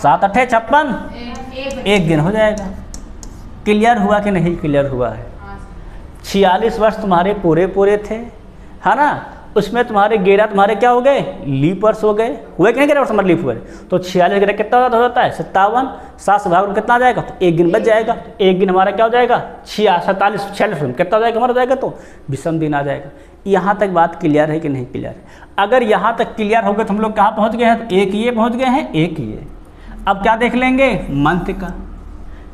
Speaker 1: 7 8 56 1 दिन हो जाएगा। क्लियर हुआ कि नहीं क्लियर हुआ है। 46 वर्ष तुम्हारे पूरे पूरे थे, है ना। उसमें तुम्हारे 11 तुम्हारे क्या हो गए लीप वर्ष हो गए, हुए कि नहीं 11 वर्ष हमारे लीप हुए। तो 46 11 कितना हो जाता है 57। 7 से भाग कितना आ जाएगा तो 1 दिन बच जाएगा। 1 दिन हमारा क्या हो जाएगा 47 46 में कितना हो जाएगा हमारा जाएगा तो विषम दिन आ जाएगा। यहाँ तक बात क्लियर है कि नहीं क्लियर है। अगर यहाँ तक क्लियर हो गए तो हम लोग कहाँ पहुँच गए हैं तो एक ये पहुँच गए हैं एक ये। अब क्या देख लेंगे मंथ का,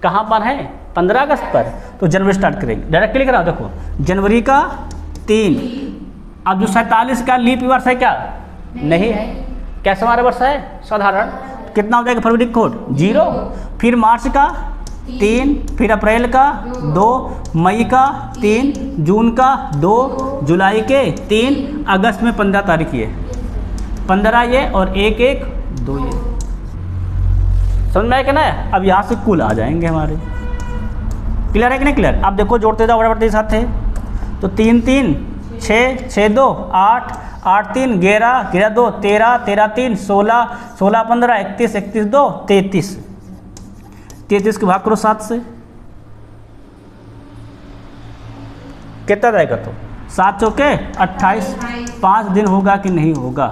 Speaker 1: कहाँ पर है 15 अगस्त पर। तो जनवरी स्टार्ट करेंगे, डायरेक्ट लिख रहा हूँ देखो जनवरी का 3। अब जो 47 का लीप वर्ष है क्या नहीं है, कैसा हमारा वर्ष है साधारण। कितना हो जाएगा फरवरी कोड 0, फिर मार्च का 3, फिर अप्रैल का 2, मई का 3, जून का 2, जुलाई के 3, अगस्त में 15 तारीख ये 15 ये और 1 1 2 ये। समझ में आया कि ना। अब यहाँ से कुल आ जाएंगे हमारे। क्लियर है कि नहीं क्लियर। अब देखो जोड़ते जाओ बड़े बड़े साथ थे। तो 3 3 6 6 2 8 8 3 11 11 2 13 13 3 16 16 15 31 31 2 33 33 के भाग करो 7 से, कितना रहेगा तो 7 चौके 28। 5 दिन होगा कि नहीं होगा,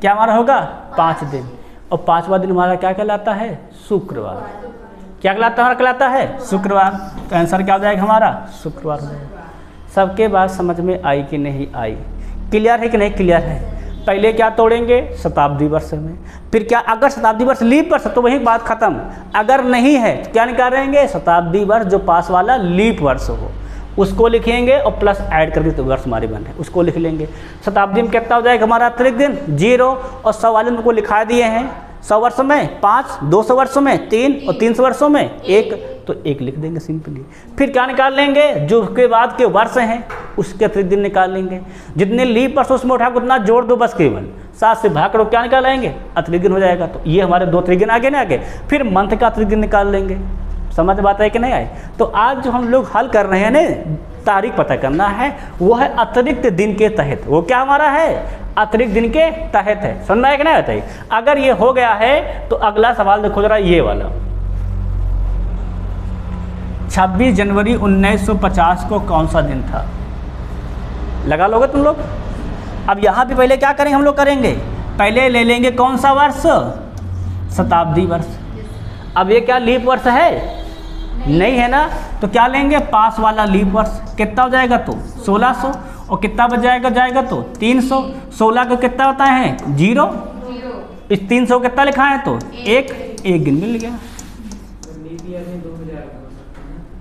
Speaker 1: क्या हमारा होगा 5 दिन। और 5वां दिन हमारा क्या कहलाता है शुक्रवार। क्या कहलाता है शुक्रवार। तो आंसर क्या हो जाएगा हमारा शुक्रवार हो जाएगा। सबके बात समझ में आई कि नहीं आई, क्लियर है कि नहीं क्लियर है। पहले क्या तोड़ेंगे शताब्दी वर्ष में, फिर क्या अगर शताब्दी वर्ष लीप वर्ष तो वही बात खत्म। अगर नहीं है तो क्या निकालेंगे शताब्दी वर्ष जो पास वाला लीप वर्ष हो उसको लिखेंगे और प्लस ऐड करके तो वर्ष हमारे बन है उसको लिख लेंगे। शताब्दी में कितना हो जाएगा हमारा अतिरिक्त दिन 0 और 100 वाले उनको लिखा दिए हैं। 100 वर्ष में 5, 200 वर्षों में 3 और 300 वर्षों में 1, तो 1 लिख देंगे सिंपली। फिर क्या निकाल लेंगे जो उसके बाद के वर्ष हैं उसके अतिरिक्त दिन निकाल लेंगे। जितने लीप वर्ष उसमें उठा उतना जोड़ दो बस केवल 7 से भाग करो क्या निकालेंगे अतिरिक्त दिन हो जाएगा। तो ये हमारे 2 अतिरिक्त दिन आगे ना आगे। फिर मंथ का अतिरिक्त दिन निकाल लेंगे। समझ बात है कि नहीं आए। तो आज जो हम लोग हल कर रहे हैं ना तारीख पता करना है वो है अतिरिक्त दिन के तहत। वो क्या हमारा है अतिरिक्त दिन के तहत है। सुनना है कि नहीं बताइए। अगर ये हो गया है तो अगला सवाल देखो जरा ये वाला 26 जनवरी 1950 को कौन सा दिन था, लगा लोगे तुम लोग। अब यहाँ भी पहले क्या करेंगे हम लोग करेंगे पहले ले लेंगे कौन सा वर्ष शताब्दी वर्ष। अब ये क्या लीप वर्ष है नहीं है ना, तो क्या लेंगे पास वाला लीप वर्ष। कितना हो जाएगा तो 1600 और कितना बच जाएगा तो 300। 16 को कितना होता है 0, इस 300 कितना लिखा है तो 1 दिन मिल गया।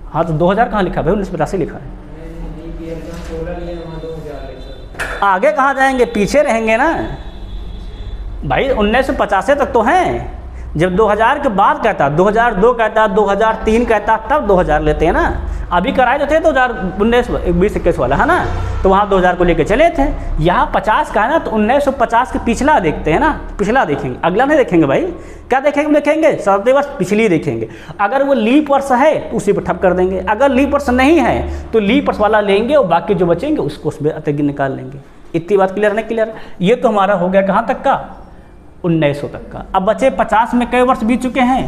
Speaker 1: हाँ तो 2000 कहाँ लिखा भाई 1985 लिखा है। आगे कहाँ जाएंगे पीछे रहेंगे ना भाई 1950 तक तो हैं। जब 2000 के बाद कहता 2002 कहता 2003 कहता तब 2000 लेते हैं ना। अभी कराए जो थे 2019 2021 वाला है ना तो वहाँ 2000 को लेके चले थे। यहाँ 50 का है ना तो 1950 के पिछला देखते हैं ना, पिछला देखेंगे अगला नहीं देखेंगे भाई। क्या देखेंगे शताब्दी वर्ष पिछली देखेंगे। अगर वो लीप वर्ष है तो उसी पर ठप कर देंगे। अगर लीप वर्ष नहीं है तो लीप वर्ष वाला लेंगे और बाकी जो बचेंगे उसको उसमें अतिरिक्त निकाल लेंगे। इतनी बात क्लियर नहीं क्लियर। ये तो हमारा हो गया कहाँ तक का 1900 तक का। अब बचे 50 में कई वर्ष बीत चुके हैं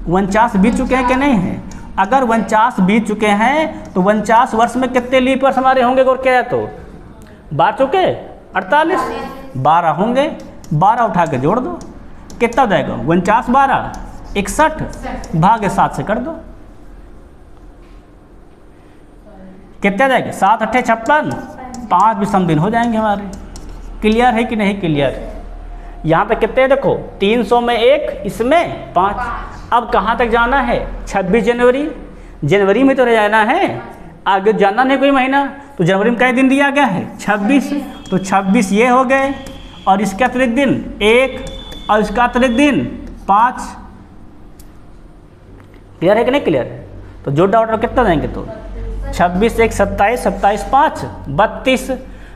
Speaker 1: 49 बीत चुके हैं कि नहीं है। अगर 49 बीत चुके हैं तो 49 वर्ष में कितने लीप वर्ष हमारे होंगे और क्या है तो 12 चुके 48 12 होंगे। 12 उठा के जोड़ दो कितना हो जाएगा 49 12 61 भागे 7 से कर दो, कितने आ जाएंगे? 7 अट्ठे 56, 5 विषम दिन हो जाएंगे हमारे। क्लियर है कि नहीं क्लियर? यहाँ पे कितने देखो 300 में 1, इसमें 5। अब कहाँ तक जाना है? 26 जनवरी। जनवरी में तो रह जाना है, आगे जाना नहीं कोई महीना। तो जनवरी में कई दिन दिया गया है? 26। तो 26 ये हो गए, और इसका अतिरिक्त दिन 1, और इसका अतिरिक्त दिन 5। क्लियर है कि नहीं क्लियर है? तो जोड़ ऑर्डर कितना देंगे? तो 26 1 27, 27 5 32।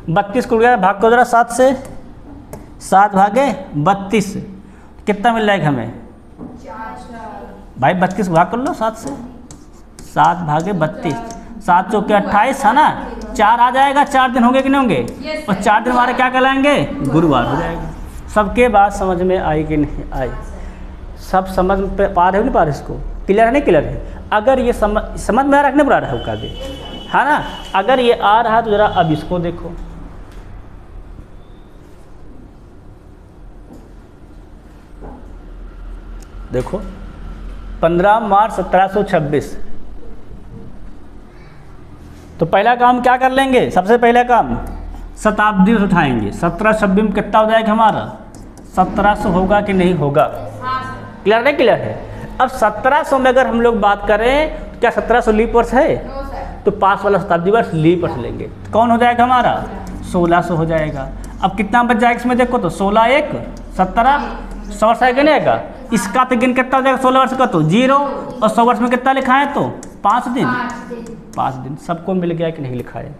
Speaker 1: 32 को भाग को जरा 7 से, 7 भागे 32 कितना मिल जाएगा हमें भाई? 32 भाग कर लो 7 से, 7 भागे 32, 7 चौके 28 है ना, 4 आ जाएगा। 4 दिन होंगे कि नहीं होंगे? और 4 दिन हमारे क्या कहलाएंगे? गुरुवार हो जाएगा। सबके बात समझ में आई कि नहीं आई? सब समझ पे पा रहे हो नहीं पा रहे? इसको क्लियर है नहीं क्लियर है? अगर ये समझ में आ रहा है नहीं, बुरा रहा है दे, है ना? अगर ये आ रहा तो जरा अब इसको देखो, देखो 15 मार्च 1726। तो पहला काम क्या कर लेंगे? सबसे पहला काम शताब्दी उठाएंगे। 1726 में कितना हो जाएगा हमारा? 1700 होगा कि नहीं होगा? क्लियर नहीं क्लियर है? अब 1700 में अगर हम लोग बात करें तो क्या 1700 लीप वर्ष है? तो पास वाला शताब्दी वर्ष लीप वर्ष लेंगे। कौन हो जाएगा हमारा? 1600 हो जाएगा। अब कितना बच जाएगा इसमें? देखो तो 16 1 17, 100 वर्ष आएगा नहीं आएगा? इसका तो गिन कितना हो जाएगा? 16 वर्ष का तो 0, और 100 वर्ष में कितना लिखा है? तो 5 दिन। 5 दिन सबको मिल गया कि नहीं लिखा है?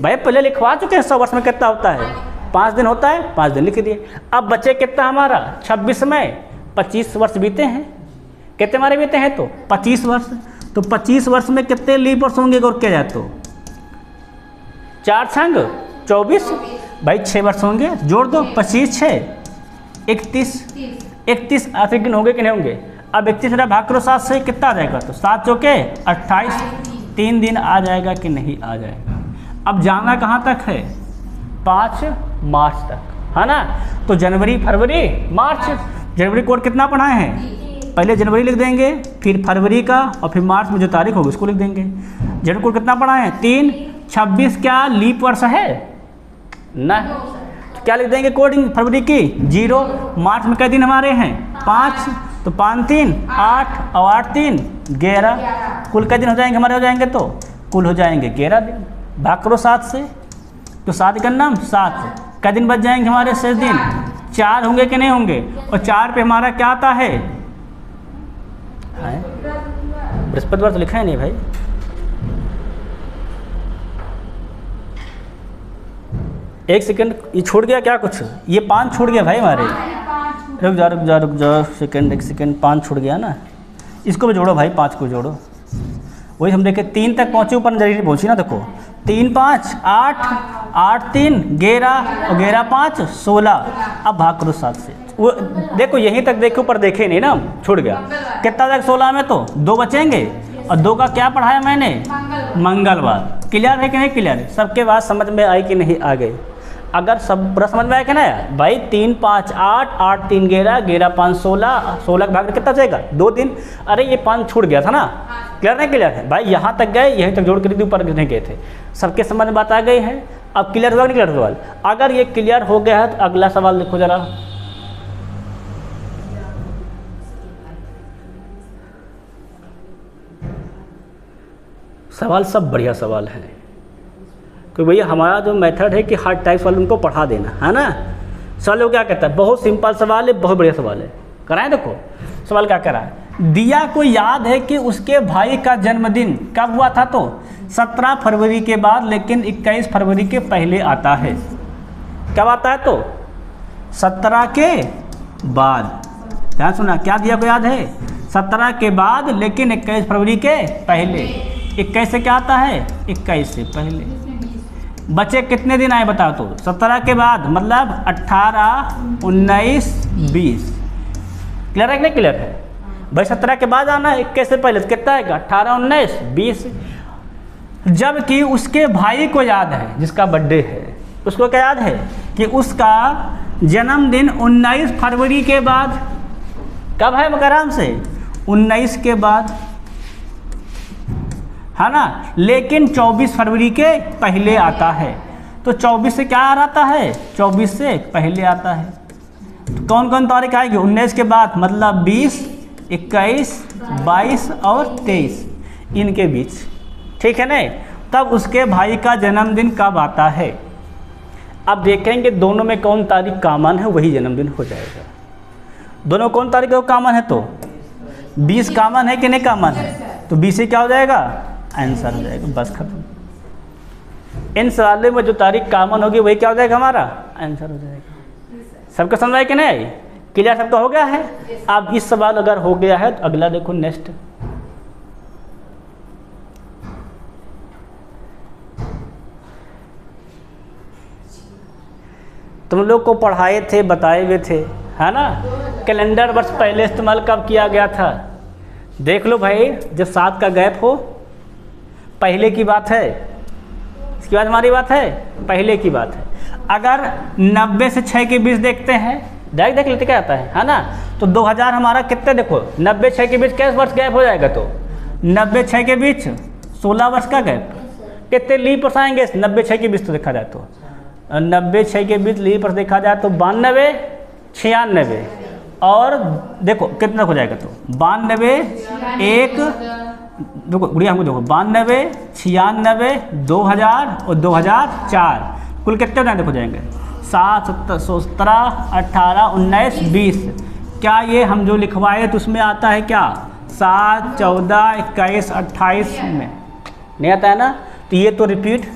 Speaker 1: भाई पहले लिखवा चुके हैं 100 वर्ष में कितना होता है? 5 दिन होता है, 5 दिन लिख दिए। अब बचे कितना हमारा? 26 में 25 वर्ष बीते हैं। कितने हमारे बीते हैं? तो 25 वर्ष। तो 25 वर्ष में कितने लीप वर्ष होंगे गौर किया जाए तो? 4 छंग 24 भाई 6 वर्ष होंगे। जोड़ दो, 25 6 31, 31 अतिरिक्त दिन होंगे कि नहीं होंगे? अब 31 मेरा भाग करो 7 से, कितना आ जाएगा? तो 7 चौके 28, 3 दिन आ जाएगा कि नहीं आ जाएगा? अब जाना कहाँ तक है? 5 मार्च तक, है ना? तो जनवरी फरवरी मार्च, जनवरी कोड कितना पढ़ाए हैं? पहले जनवरी लिख देंगे, फिर फरवरी का, और फिर मार्च में जो तारीख होगी उसको लिख देंगे। जनवरी कोड कितना पढ़ाए हैं? 3। 26 क्या लीप वर्ष है? ना, तो क्या लिख देंगे कोडिंग फरवरी की? 0। मार्च में कितने दिन हमारे हैं? 5। तो 5 3 8, और 8 3 11। कुल कितने दिन हो जाएंगे हमारे? हो जाएंगे तो कुल हो जाएंगे 11 दिन। भाग करो 7 से, तो 7 का नाम 7। कितने दिन बच जाएंगे हमारे? 6 दिन। 4 होंगे कि नहीं होंगे? और 4 पे हमारा क्या आता है? बृहस्पतिवार तो लिखा है नहीं भाई। एक सेकंड, ये छूट गया क्या कुछ? ये 5 छूट गया भाई हमारे। रुक जा सेकंड, एक सेकंड, 5 छूट गया ना। इसको भी जोड़ो भाई, 5 को जोड़ो। वही हम देखे 3 तक पहुँचे, ऊपर जरूरी पहुँची ना। देखो 3 5 8, 8 3 11, और 11 5 16। अब भाग करो 7 से। वो देखो यहीं तक देखो, पर देखे नहीं ना, छूट गया। कितना तक? 16 में तो 2 बचेंगे, और 2 का क्या पढ़ाया मैंने? मंगलवार। क्लियर है कि नहीं क्लियर है? सबके बात समझ में आई कि नहीं आ गई? अगर सब पूरा समझ में आया क्या ना भाई? 3 5 8, 8 3 11, 11 5 16, 16 का भाग कितना जाएगा? 2 दिन। अरे ये 5 छूट गया था ना। क्लियर नहीं क्लियर है भाई? यहाँ तक गए, यहीं तक जोड़ कर ऊपर नहीं गए थे। सबके समझ में बात आ गई है? अब क्लियर हुआ नहीं क्लियर सवाल? अगर ये क्लियर हो गया है तो अगला सवाल देखो जरा। सवाल सब बढ़िया सवाल है, क्योंकि भैया हमारा जो मेथड है कि हर टाइप वाले उनको पढ़ा देना, है ना? सवाल वो क्या कहता है? बहुत सिंपल सवाल है, बहुत बढ़िया सवाल है। कराएं देखो सवाल क्या करा है। दिया को याद है कि उसके भाई का जन्मदिन कब हुआ था? तो 17 फरवरी के बाद, लेकिन 21 फरवरी के पहले आता है। कब आता है? तो 17 के बाद। ध्यान सुना, क्या दिया को याद है? 17 के बाद, लेकिन 21 फरवरी के पहले। 21 से क्या आता है? 21 से पहले। बचे कितने दिन आए बताओ? तो 17 के बाद मतलब 18 19 20। क्लियर है कि नहीं क्लियर है भाई? 17 के बाद आना है, 21 से पहले। तो कितना आएगा? 18 19 20। जबकि उसके भाई को याद है, जिसका बर्थडे है, उसको क्या याद है? कि उसका जन्मदिन 19 फरवरी के बाद। कब है मकराम से? 19 के बाद, है ना। लेकिन 24 फरवरी के पहले आता है, तो 24 से क्या आता है? 24 से पहले आता है। तो कौन कौन तारीख आएगी? 19 के बाद, मतलब 20, 21, 22 और 23, इनके बीच, ठीक है ना। तब उसके भाई का जन्मदिन कब आता है? अब देखेंगे दोनों में कौन तारीख कॉमन है, वही जन्मदिन हो जाएगा। दोनों कौन तारीख है कॉमन है? तो 20 कॉमन है कि नहीं कॉमन है? तो 20 से क्या हो जाएगा? आंसर हो जाएगा, बस खत्म। इन सवालों में जो तारीख कॉमन होगी वही क्या हो जाएगा? हमारा आंसर हो जाएगा। सबका समझ आया कि नहीं? क्लियर सबका हो गया है? अब इस सवाल अगर हो गया है तो अगला देखो नेक्स्ट। तुम लोग को पढ़ाए थे, बताए हुए थे, है ना। कैलेंडर वर्ष पहले इस्तेमाल कब किया गया था? देख लो भाई, जब 7 का गैप हो, पहले की बात है। इसके बाद हमारी बात है, पहले की बात है। अगर 90 से 6 के बीच देखते हैं, देख लेते क्या आता है ना। तो 2000 हमारा कितने, देखो 90 6 के बीच कैसे वर्ष गैप हो जाएगा? तो 90 6 के बीच 16 वर्ष का गैप। कितने लीप वर्ष आएंगे 90 6 के बीच? तो देखा जाए तो 90 6 के बीच लीप वर्ष देखा जाए तो 92, 96 और देखो कितना हो जाएगा? तो 92, 1, देखो गुड़िया हमको देखो 92, 96, 2000 और 2004, कुल कितने हो देखो जाएंगे? 7, 17, 18, 19, 20। क्या ये हम जो लिखवाए तो उसमें आता है क्या? 7, 14, 21, 28 में नहीं आता है ना। तो ये तो रिपीट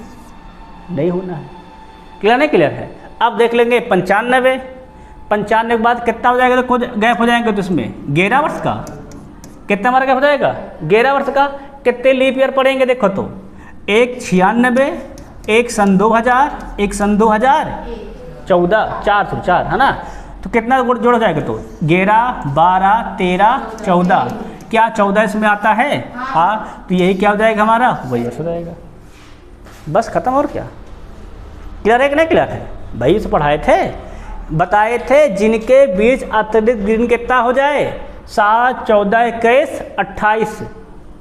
Speaker 1: नहीं होना है। क्लियर नहीं? क्लियर है। अब देख लेंगे 95, 95 के बाद कितना हो जाएगा? तो गैप हो जाएंगे तो इसमें 11 वर्ष का। कितना हमारा गैप हो जाएगा? 11 वर्ष का। कितने लीप ईयर पढ़ेंगे? देखो तो एक 96, एक सन 2000, एक सन 2014, 404, है ना। तो कितना जोड़ हो जाएगा? तो 11, 12, 13, 14। क्या 14 इसमें आता है? हाँ। तो यही क्या हो जाएगा हमारा? वही हो जाएगा, बस खत्म। और क्या? क्लियर है कि नहीं क्लियर है? भाई इसे पढ़ाए थे, बताए थे, जिनके बीच अत्यधिक दिन कितना हो जाए? 7, 14, 21, 28,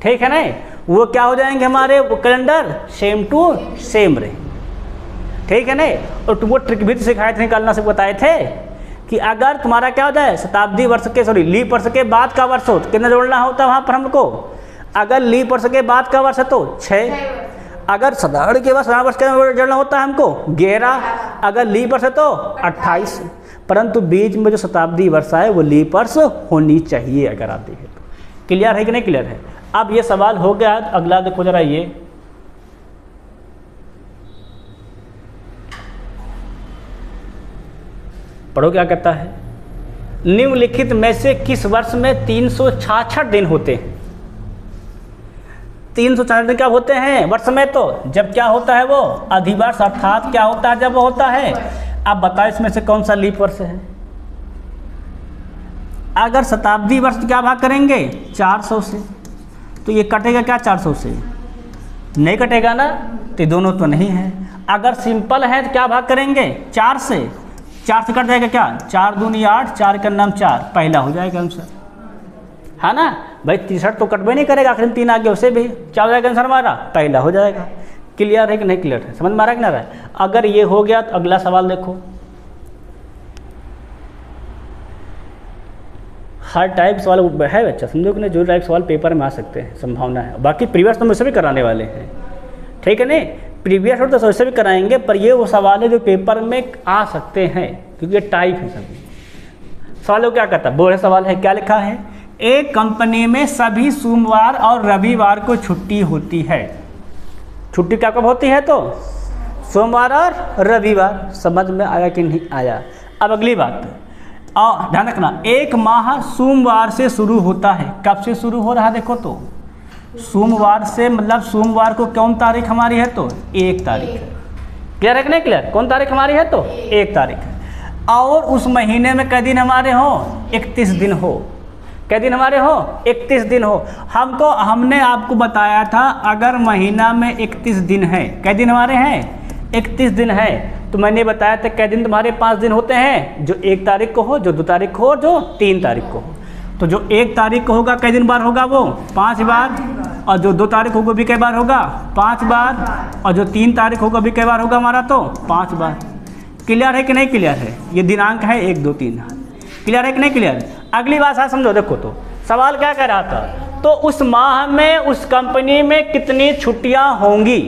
Speaker 1: ठीक है ना। वो क्या हो जाएंगे हमारे? वो कैलेंडर सेम टू सेम रहे, ठीक है ना। और वो ट्रिक भी सिखाए थे, निकालना से बताए थे कि अगर तुम्हारा क्या हो जाए शताब्दी वर्ष के, सॉरी लीप वर्ष के बाद का वर्ष हो तो कितना जोड़ना होता है वहाँ पर हमको? अगर लीप वर्ष के बाद का वर्ष है तो 6, अगर साधारण के बाद साधारण वर्ष का जोड़ना होता है हमको 11, अगर लीप वर्ष है तो 28। परंतु बीच में जो शताब्दी वर्ष है वो लीप वर्ष होनी चाहिए अगर आप देखें तो। क्लियर है कि नहीं क्लियर है? अब ये सवाल हो गया, तो अगला देखो जरा ये, पढ़ो क्या कहता है। निम्नलिखित में से किस वर्ष में 366 दिन होते हैं? 366 दिन क्या होते हैं वर्ष में? तो जब क्या होता है वो अधिवर्ष, अर्थात क्या होता है जब वो होता है। अब बताओ इसमें से कौन सा लीप वर्ष है? अगर शताब्दी वर्ष क्या भाग करेंगे 400 से, तो ये कटेगा क्या 400 से? नहीं कटेगा ना, तो दोनों तो नहीं है। अगर सिंपल है तो क्या भाग करेंगे 4 से, 4 से कट जाएगा क्या? 4 दूनी 8, 4 का नाम 4, पहला हो जाएगा आंसर, है ना भाई। 63 तो कटबे नहीं करेगा, आखिर में 3 आगे उसे भी क्या हो जाएगा आंसर हमारा? पहला हो जाएगा। क्लियर है कि नहीं क्लियर है? समझ में आ रहा है कि ना रहा है? अगर ये हो गया तो अगला सवाल देखो। हर टाइप सवाल है बच्चा, समझो कि नहीं, जो टाइप सवाल पेपर में आ सकते हैं, संभावना है। बाकी प्रीवियस तो मुझसे भी कराने वाले हैं, ठीक है नहीं। प्रीवियस तो वैसे भी कराएंगे, पर ये वो सवाल है जो पेपर में आ सकते हैं, क्योंकि ये टाइप है सभी सवालों। क्या कहता है? बोले सवाल है, क्या लिखा है? एक कंपनी में सभी सोमवार और रविवार को छुट्टी होती है। छुट्टी क्या कब होती है? तो सोमवार और रविवार। समझ में आया कि नहीं आया? अब अगली बात, और ध्यान रखना, एक माह सोमवार से शुरू होता है। कब से शुरू हो रहा है? देखो तो सोमवार से, मतलब सोमवार को कौन तारीख हमारी है? तो 1 तारीख है। क्लियर है कि नहीं क्लियर? कौन तारीख हमारी है? तो 1 तारीख है। और उस महीने में कै दिन हमारे हो? 31 दिन हो। कै दिन हमारे हो? 31 दिन हो। हमने आपको बताया था अगर महीना में 31 दिन है, कै दिन हमारे हैं? 31 दिन है। तो मैंने बताया था कै दिन तुम्हारे 5 दिन होते हैं, जो 1 तारीख को हो, जो 2 तारीख को हो, जो 3 तारीख को हो। तो जो 1 तारीख को होगा कई दिन बार होगा वो 5 बार, और जो 2 तारीख होगा भी कई बार होगा 5 बार, और जो 3 तारीख होगा भी कई बार होगा हमारा तो 5 बार। क्लियर है कि नहीं क्लियर है? ये दिनांक है 1 2 3। क्लियर है कि नहीं क्लियर? अगली बात आप समझो। देखो तो सवाल क्या कह रहा था, तो उस माह में उस कंपनी में कितनी छुट्टियां होंगी?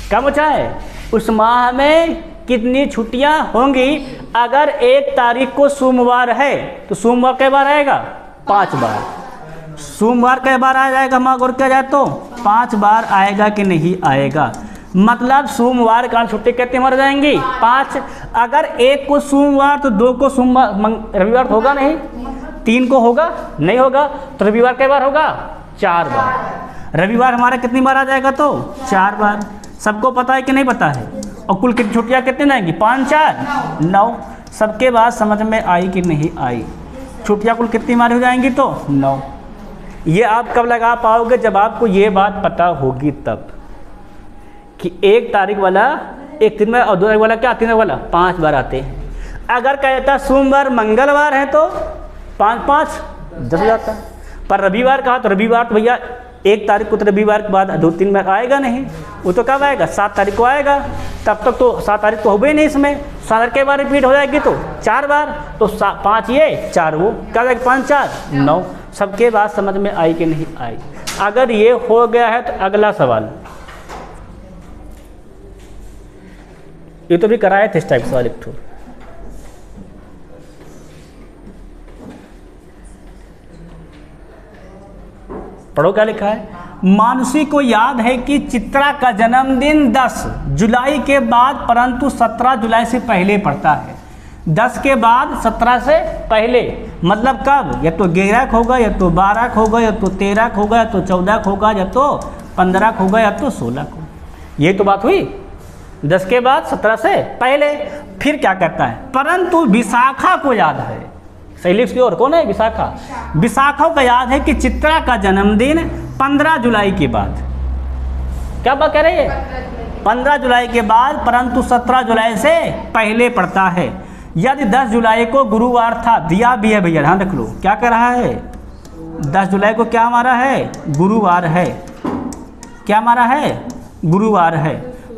Speaker 1: क्या पूछा है? उस माह में कितनी छुट्टियां होंगी? अगर 1 तारीख को सोमवार है तो सोमवार कई बार आएगा? 5 बार। सोमवार कई बार आ जाएगा हमारा गौर किया जाए तो 5 बार आएगा कि नहीं आएगा? मतलब सोमवार का छुट्टी कितनी मर जाएंगी? 5। अगर 1 को सोमवार तो 2 को सोमवार रविवार होगा नहीं, 3 को होगा नहीं होगा, तो रविवार कई बार होगा? 4 बार। रविवार हमारा कितनी बार आ जाएगा तो 4 बार। सबको पता है कि नहीं पता है? और कुल कितनी छुट्टियाँ कितनी आएंगी? 5 4 9। सबके बात समझ में आई कि नहीं आई? छुट्टियाँ कुल कितनी मारी हो जाएंगी तो 9। ये आप कब लगा पाओगे? जब आपको ये बात पता होगी तब कि 1 तारीख वाला 1 दिन में और 2 तारीख वाला क्या 3 वाला 5 बार आते हैं। अगर कहता सोमवार मंगलवार है तो 5 5 10 हो जाता। पर रविवार कहा तो रविवार तो भैया 1 तारीख को तो रविवार के बाद 2 3 में आएगा नहीं, वो तो कब आएगा? 7 तारीख को आएगा। तब तक तो 7 तारीख तो हो ही नहीं, इसमें 7 के बार रिपीट हो जाएगी तो 4 बार, तो 5 ये 4 वो, क्या जाएगा? 5 4 9। सबके बात समझ में आई कि नहीं आई? अगर ये हो गया है तो अगला सवाल, ये तो भी कराए थे इस टाइप सवाल एक ठो। पढ़ो क्या लिखा है। मानुषी को याद है कि चित्रा का जन्मदिन 10 जुलाई के बाद परंतु 17 जुलाई से पहले पड़ता है। 10 के बाद 17 से पहले मतलब कब? या तो 11 होगा, या तो 12 होगा, या तो 13 होगा, या तो 14 होगा, या तो 15 होगा, या तो 16 होगा। ये तो बात हुई 10 के बाद 17 से पहले। फिर क्या कहता है? परंतु विशाखा को याद है। सही की ओर कौन है? विशाखा। विशाखा को याद है कि चित्रा का जन्मदिन 15 जुलाई के बाद, क्या बात कह रही है? 15 जुलाई के बाद परंतु 17 जुलाई से पहले पड़ता है। यदि 10 जुलाई को गुरुवार था, दिया भी है भैया, ध्यान रख लो। क्या कर रहा है? 10 जुलाई को क्या हमारा है? गुरुवार है। क्या हमारा है? गुरुवार है।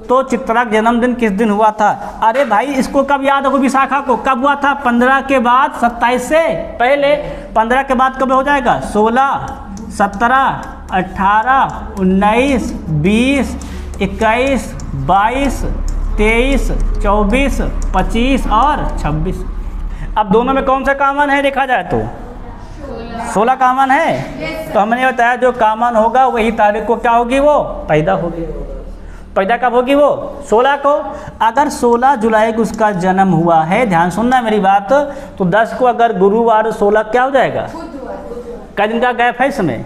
Speaker 1: तो चित्रा का जन्मदिन किस दिन हुआ था? अरे भाई इसको कब याद होगा? विशाखा को कब हुआ था? 15 के बाद 27 से पहले। 15 के बाद कब हो जाएगा? 16 17 18 19 20 21 22 23 24 25 और 26। अब दोनों में कौन सा कॉमन है देखा जाए तो? 16 कॉमन है। तो हमने बताया जो कॉमन होगा वही तारीख को क्या होगी? वो पैदा होगी। पैदा कब होगी? वो 16 को। अगर 16 जुलाई को उसका जन्म हुआ है, ध्यान सुनना मेरी बात, तो 10 को अगर गुरुवार 16 क्या हो जाएगा? कै दिन का गैप है इसमें?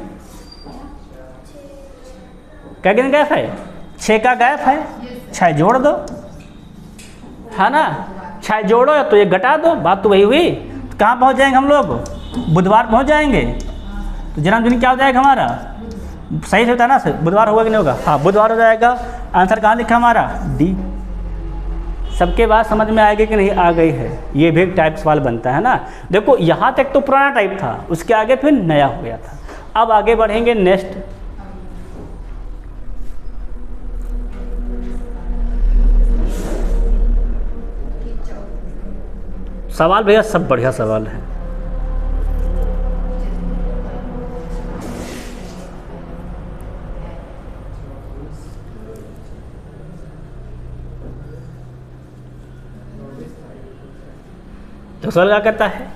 Speaker 1: कै दिन गैप है? 6 का गैप है। 6 जोड़ दो, है ना? 6 जोड़ो तो ये घटा दो, बात तो वही हुई। तो कहाँ पहुँच जाएंगे हम लोग? बुधवार पहुँच जाएंगे। तो जन्मदिन क्या हो जाएगा हमारा? सही से बताना सर, बुधवार होगा कि नहीं होगा? हाँ बुधवार हो जाएगा। आंसर कहाँ लिखा हमारा? डी। सबके बात समझ में आएगी कि नहीं आ गई है? ये भी एक टाइप सवाल बनता है ना। देखो यहाँ तक तो पुराना टाइप था, उसके आगे फिर नया हो गया था। अब आगे बढ़ेंगे नेक्स्ट। सवाल भैया सब बढ़िया सवाल है। तो सवाल क्या कहता है?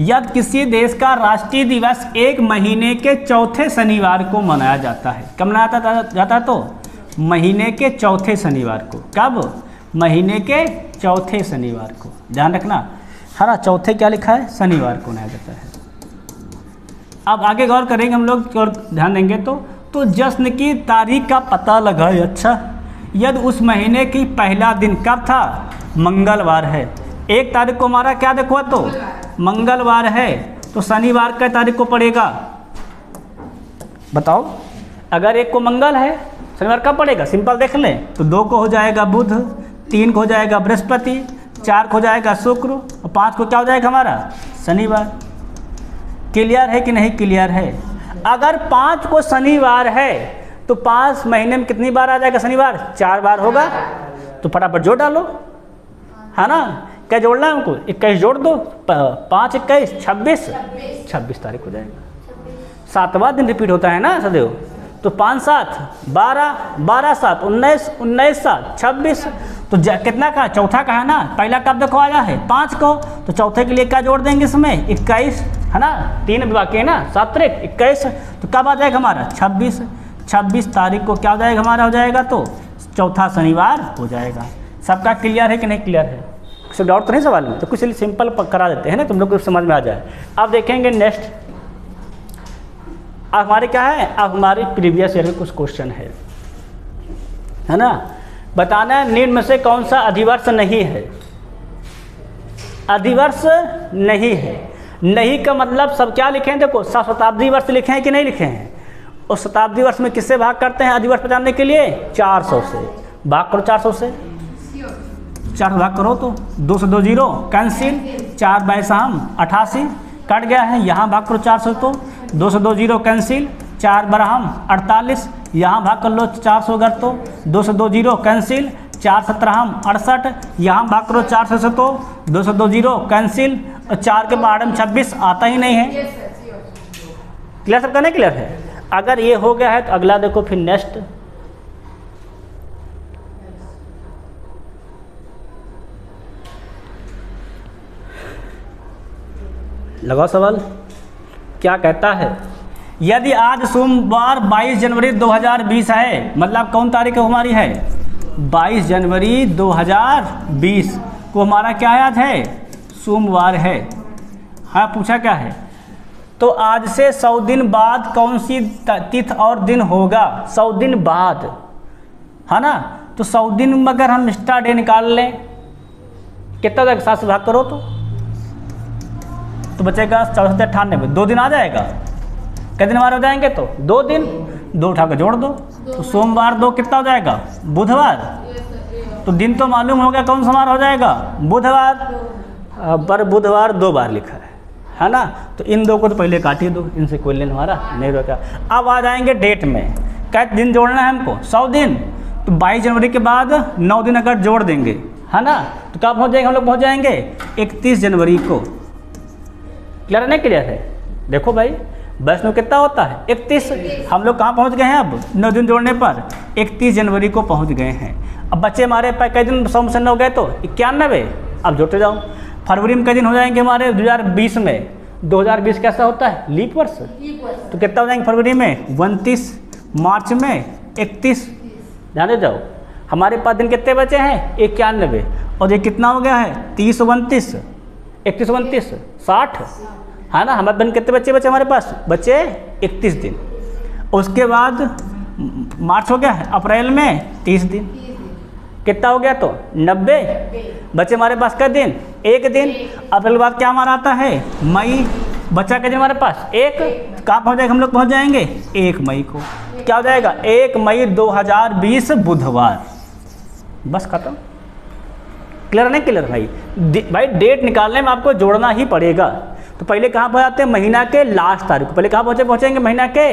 Speaker 1: यदि किसी देश का राष्ट्रीय दिवस 1 महीने के चौथे शनिवार को मनाया जाता है, कब मनाया जाता? तो महीने के चौथे शनिवार को। कब? महीने के चौथे शनिवार को। ध्यान रखना, है ना? चौथे क्या लिखा है? शनिवार को मनाया जाता है। अब आगे गौर करेंगे हम लोग और ध्यान देंगे तो जश्न की तारीख का पता लगाए। अच्छा, यदि उस महीने की पहला दिन कब था? मंगलवार है। 1 तारीख को हमारा क्या देखो तो मंगलवार है, तो शनिवार का तारीख को पड़ेगा? बताओ। अगर 1 को मंगल है, शनिवार कब पड़ेगा? सिंपल देख लें तो 2 को हो जाएगा बुध, 3 को हो जाएगा बृहस्पति, 4 को हो जाएगा शुक्र, और 5 को क्या हो जाएगा हमारा? शनिवार। क्लियर है कि नहीं क्लियर है? अगर 5 को शनिवार है तो 5 महीने में कितनी बार आ जाएगा शनिवार? 4 बार होगा। तो फटाफट जोड़ डालो, है ना। क्या जोड़ना है हमको? 21 जोड़ दो, 5 21 26, 26 तारीख हो जाएगा। 7वां दिन रिपीट होता है ना सदैव। तो 5 7 12, 12 7 19, 19 7 26। तो कितना का? चौथा का है ना। पहला कब देखो आया है? 5 को। तो चौथे के लिए क्या जोड़ देंगे इसमें? 21, है ना। 3 बाकी है ना, 7 3 21। तो कब आ जाएगा हमारा? 26। 26 तारीख को क्या हो जाएगा हमारा? हो जाएगा तो चौथा शनिवार हो जाएगा। सबका क्लियर है कि नहीं क्लियर है? कुछ डाउट तो नहीं सवाल में? तो कुछ सिंपल करा देते हैं ना, तुम लोग को समझ में आ जाए। अब देखेंगे नेक्स्ट। अब हमारे क्या है? अब हमारे प्रीवियस ईयर में कुछ क्वेश्चन है ना। बताना है निम्न में से कौन सा अधिवर्ष नहीं है। अधिवर्ष नहीं है। नहीं का मतलब सब क्या लिखे हैं? देखो, सब शताब्दी वर्ष लिखे हैं कि नहीं लिखे हैं? और शताब्दी वर्ष में किससे भाग करते हैं अधिवर्ष पहचानने के लिए? 400 से। भाग करो 400 से, 4 भाग करो तो 2 से 2 0 कैंसिल, 4 बाई 88 कट गया है। यहाँ भाग करो 400 तो 2 से 2 0 कैंसिल, 4 बरहम 48, यहाँ भाग कर लो 400 अगर तो 2 से 2 0 कैंसिल, 4 17 68, यहाँ भाग करो 400 से तो 2 से 2 0 कैंसिल, और 4 के बाद 26 आता ही नहीं है। क्लियर सबका? नहीं क्लियर है? अगर ये हो गया है तो अगला देखो फिर नेक्स्ट। लगाओ सवाल। क्या कहता है? यदि आज सोमवार 22 जनवरी 2020 है, मतलब कौन तारीख हमारी है? 22 जनवरी 2020 को हमारा क्या आज है? सोमवार है। हाँ, पूछा क्या है? तो आज से 100 दिन बाद कौन सी तिथि और दिन होगा? 100 दिन बाद, है ना। तो 100 दिन में अगर हम एक्स्ट्रा डे निकाल लें, कितना तक 7 से भाग करो तो बचेगा 1498, 2 दिन आ जाएगा। कितने दिन हमारे हो जाएंगे? तो 2 दिन, 2 उठा कर जोड़ दो। तो सोमवार 2 कितना हो जाएगा? बुधवार। तो दिन तो मालूम हो गया कौन सा हमारा हो जाएगा? बुधवार। पर बुधवार 2 बार लिखा है ना। तो इन 2 को तो पहले काट ही दो, इनसे कोई लेने हमारा नहीं रहेगा। अब आ जाएंगे डेट में। क्या दिन जोड़ना है हमको? 100 दिन। तो 22 जनवरी के बाद 9 दिन अगर जोड़ देंगे, है ना, तो कब पहुँच जाएंगे हम लोग? पहुँच जाएंगे 31 जनवरी को। क्लियर है नहीं क्लियर है? देखो भाई, वैष्णव कितना होता है? 31। हम लोग कहाँ पहुँच गए हैं अब? 9 दिन जोड़ने पर 31 जनवरी को पहुँच गए हैं। अब बच्चे हमारे पास कई दिन 100 से 9 गए तो 91। अब जोड़ते जाओ। फरवरी में कई दिन हो जाएंगे हमारे? 2020 में। 2020 कैसा होता है? लीप वर्ष। तो कितना हो जाएंगे फरवरी में? 29। मार्च में 31। ध्यान दे जाओ। हमारे पास दिन कितने बचे हैं? 91। और ये कितना हो गया है? 30 29, 31 29 60, है ना। हमारे दिन कितने बच्चे बचे हमारे पास? बचे 31 दिन। उसके बाद मार्च हो गया है, अप्रैल में 30 दिन। कितना हो गया? तो 90 बचे हमारे पास। का दिन? 1 दिन। अप्रैल के बाद क्या हमारा आता है? मई। बचा का दिन हमारे पास 1। कहाँ पहुँच जाएगा हम लोग? पहुँच जाएंगे 1 मई को। क्या हो जाएगा? 1 मई 2020 बुधवार। बस खत्म। क्लियर नहीं क्लियर भाई? भाई डेट निकालने में आपको जोड़ना ही पड़ेगा। तो पहले कहाँ पहुँच जाते हैं? महीना के लास्ट तारीख को। पहले कहाँ पहुँचेंगे? महीना के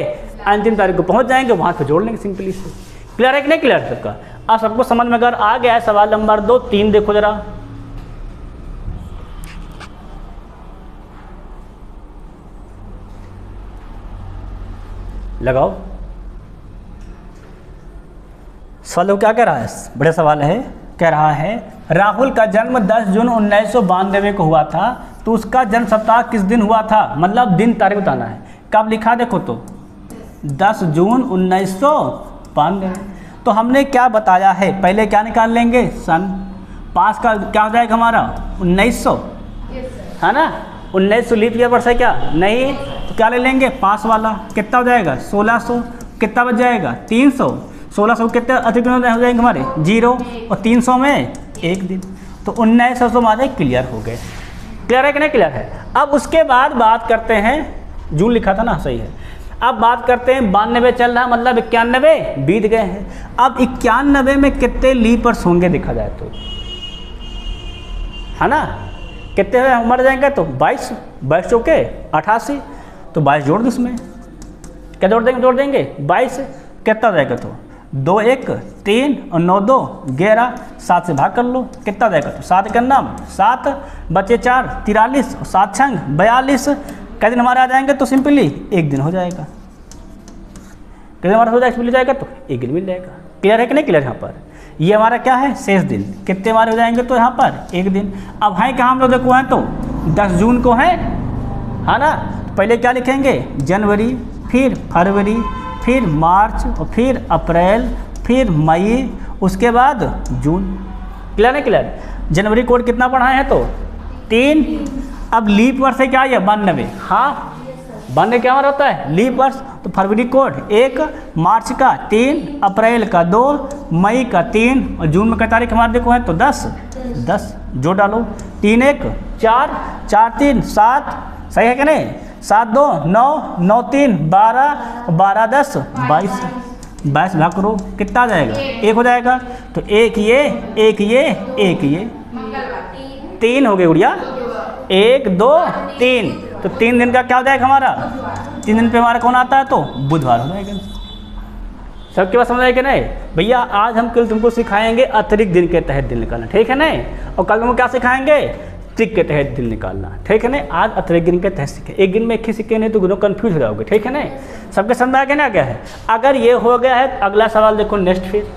Speaker 1: अंतिम तारीख को पहुँच जाएंगे, वहाँ पे जोड़ लेंगे सिंपली से। क्लियर है कि नहीं क्लियर सबका? आप सबको समझ में अगर आ गया है? सवाल नंबर 2 3 देखो जरा। लगाओ सवाल। क्या कह रहा है? बड़े सवाल है। कह रहा है राहुल का जन्म 10 जून 1992 को हुआ था, तो उसका जन्म सप्ताह किस दिन हुआ था? मतलब दिन तारीख बताना है। कब लिखा? देखो तो 10 जून 1992। तो हमने क्या बताया है? पहले क्या निकाल लेंगे? सन। पास का क्या हो जाएगा हमारा? 1900, है ना। 1900 लीप ईयर वर्ष है क्या? नहीं। तो क्या ले लेंगे? पास वाला। कितना हो जाएगा? 1600। कितना बच जाएगा? 300। 1600 कितने अधिक हो जाएंगे हमारे? 0। और 300 में 1 दिन। तो 1900 हमारे क्लियर हो गए। क्लियर है कि नहीं क्लियर है? अब उसके बाद बात करते हैं, जून लिखा था ना, सही है। अब बात करते हैं 92 चल रहा, मतलब 91 बीत गए हैं। अब 91 में कितने लीप वर्ष होंगे देखा जाए तो, है ना। कितने मर जाएंगे? तो 22 चौके 88, तो 22 जोड़ दो इसमें। क्या जोड़ देंगे 22, कितना जाएगा तो 2 1 3 और 9 2 11, 7 से भाग कर लो, कितना जाएगा तो 7 का नाम 7 बचे 4 43 और 7 छंग 42। कै दिन हमारे आ जाएंगे तो सिंपली एक दिन हो जाएगा। कितने हमारा हो जाएगा तो एक दिन मिल जाएगा। क्लियर है कि नहीं क्लियर? यहाँ पर ये हमारा क्या है शेष दिन, कितने हमारे हो जाएंगे तो यहाँ पर एक दिन। अब है कहाँ हम लोग देखो हैं तो 10 जून को है ना। तो पहले क्या लिखेंगे जनवरी, फिर फरवरी, फिर मार्च और फिर अप्रैल, फिर मई, उसके बाद जून। क्लियर है क्लियर? जनवरी कोड कितना पढ़ाए हैं तो 3। अब लीप वर्ष से क्या है 92, हाँ 92 क्या हमारा होता है लीप वर्ष। तो फरवरी कोड 1, मार्च का 3, अप्रैल का 2, मई का 3 और जून में क्या तारीख हमारे देखो है तो 10 जो डालो 3 1 4 4 3 7, सही है कि नहीं? 7 2 9 9 3 12 12 10 22 भाग करो, कितना आ जाएगा 1 हो जाएगा। तो एक ये 3 हो गए गुड़िया, 1 2 3। तो 3 दिन का क्या हो जाएगा हमारा, 3 दिन पे हमारा कौन आता है तो बुधवार हो जाएगा। सबके पास समझ आएगा नहीं भैया? आज हम कल तुमको सिखाएंगे अतिरिक्त दिन के तहत दिन निकालना, ठीक है नहीं? और कल तुमको क्या सिखाएंगे त्रिक के तहत दिन निकालना, ठीक है नहीं? आज अतिरिक्त दिन के तहत सीखे, एक दिन में एक ही सीखे नहीं तो दोनों कंफ्यूज हो जाओगे, ठीक है नहीं? सबके समझ आ गया ना क्या है? अगर ये हो गया है तो अगला सवाल देखो नेक्स्ट, फिर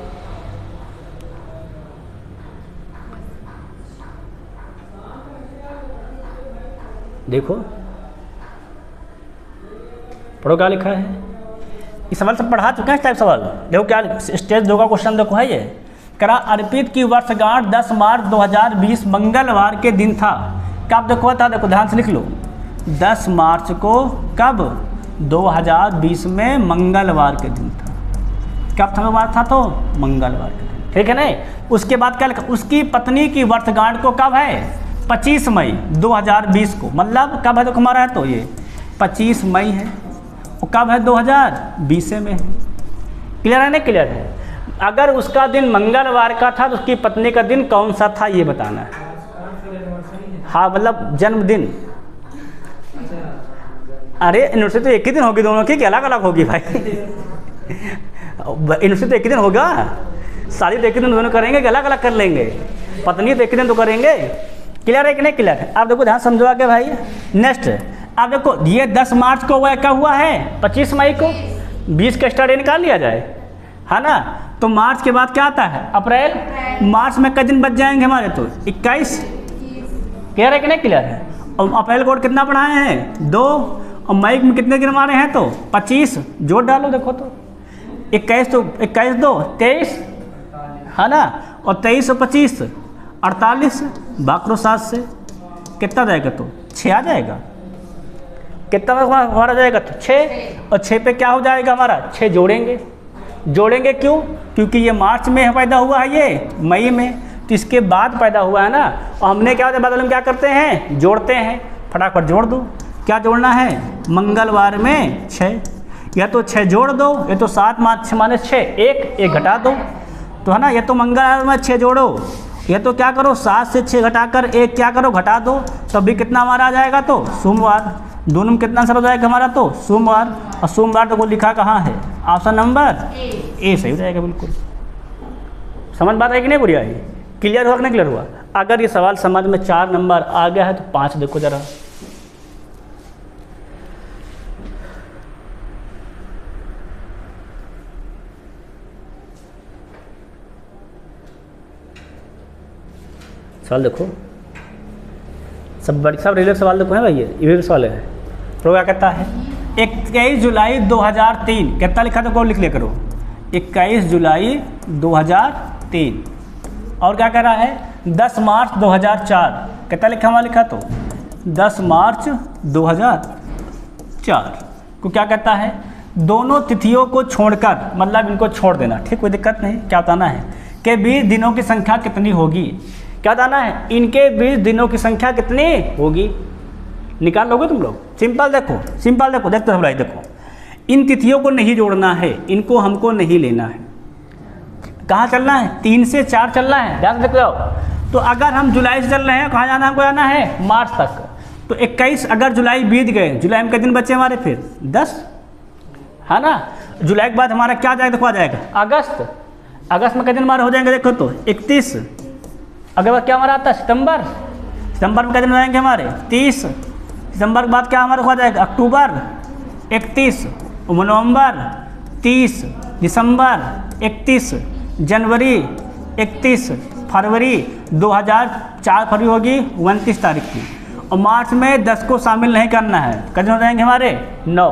Speaker 1: देखो पढ़ो क्या लिखा है। ये सवाल सब पढ़ा चुके हैं इस टाइप सवाल। देखो क्या स्टेज 2 का क्वेश्चन देखो है ये, करा अर्पित की वर्षगांठ 10 मार्च 2020 मंगलवार के दिन था। कब देखो था, देखो ध्यान से लिख लो 10 मार्च को कब 2020 में मंगलवार के दिन था। कब था तो मंगलवार के दिन, ठीक है नहीं? उसके बाद क्या लिखा, उसकी पत्नी की वर्षगांठ को कब है 25 मई 2020 को, मतलब कब है तो हमारा है तो ये 25 मई है और कब है 2020 में है। क्लियर है नहीं क्लियर है? अगर उसका दिन मंगलवार का था तो उसकी पत्नी का दिन कौन सा था ये बताना है। हाँ मतलब जन्मदिन। अरे यूनिवर्सिटी तो एक ही दिन होगी दोनों की, अलग अलग होगी भाई? यूनिवर्सिटी तो एक ही दिन होगा, शादी तो एक ही दिन दोनों करेंगे कि अलग अलग कर लेंगे? पत्नी तो एक ही दिन तो करेंगे। क्लियर है कि नहीं क्लियर है? आप देखो ध्यान समझो आगे भाई। नेक्स्ट आप देखो ये 10 मार्च को वह क्या हुआ है 25 मई को, 20 का स्टार्ट निकाल लिया जाए, है ना? तो मार्च के बाद क्या आता है अप्रैल। मार्च में कितने दिन बच जाएंगे हमारे तो 21। क्लियर है कि नहीं क्लियर है? और अप्रैल कोड कितना पढ़ाए हैं 2, और मई में कितने दिन हमारे हैं तो 25 जोड़ डालो। देखो तो 21 तो 21 2 23, है ना? और 23 और 25 48, बाकरो 7 से कितना जाएगा तो 6 आ जाएगा। कितना हमारा जाएगा तो 6, और 6 पे क्या हो जाएगा हमारा 6 जोड़ेंगे क्यों? क्योंकि ये मार्च में पैदा हुआ है, ये मई में, तो इसके बाद पैदा हुआ है ना। और हमने क्या बदल में क्या करते हैं जोड़ते हैं, फटाफट जोड़ दो। क्या जोड़ना है मंगलवार में 6, या तो 6 जोड़ दो, या तो 7 मार्च माने 6 एक घटा दो, तो है ना? या तो मंगलवार में 6 जोड़ो, या तो क्या करो 7 से 6 घटाकर 1 क्या करो घटा दो, तभी कितना हमारा आ जाएगा तो सोमवार। दोनों में कितना आंसर हो जाएगा हमारा तो सोमवार। और सोमवार तो वो लिखा कहाँ है ऑप्शन नंबर ए सही हो जाएगा बिल्कुल। समझ बात है कि नहीं बुढ़िया? है क्लियर हुआ कि नहीं क्लियर हुआ? अगर ये सवाल समझ में 4 नंबर आ गया है तो 5 देखो जरा। सवाल देखो, सब रिलेटेड सवाल देखो है भाई, ये रिलेटेड सवाल है। तो क्या कहता है 21 जुलाई 2003, कितना लिखा था कौन लिख लिया करो 21 जुलाई 2003। और क्या कह रहा है 10 मार्च 2004, कितना लिखा हुआ लिखा तो 10 मार्च 2004 को क्या कहता है दोनों तिथियों को छोड़कर, मतलब इनको छोड़ देना, ठीक कोई दिक्कत नहीं। क्या बताना है कि 20 दिनों की संख्या कितनी होगी, क्या बताना है इनके 20 दिनों की संख्या कितनी होगी, निकाल लोगे तुम लोग। सिंपल देखो देखते भाई, देखो इन तिथियों को नहीं जोड़ना है, इनको हमको नहीं लेना है। कहाँ चलना है 3 से 4 चलना है, ध्यान से देख लो। तो अगर हम जुलाई से चल रहे हैं कहाँ जाना है, हमको जाना है मार्च तक। तो 21 अगर जुलाई बीत गए, जुलाई में कितने दिन बचे हमारे फिर 10, है ना। जुलाई के बाद हमारा क्या जाएगा, देखो आ जाएगा अगस्त। अगस्त में कितने दिन हमारे हो जाएंगे, देखो तो 31। अगर बाद क्या हमारा आता है सितंबर। सितंबर में कितने दिन हो जाएंगे हमारे 30। सितंबर के बाद क्या हमारा हो जाएगा अक्टूबर 31, नवंबर 30, दिसंबर 31, जनवरी 31, फरवरी 2004 फरवरी होगी 29 तारीख की। और मार्च में 10 को शामिल नहीं करना है। कितने हो जाएंगे हमारे 9।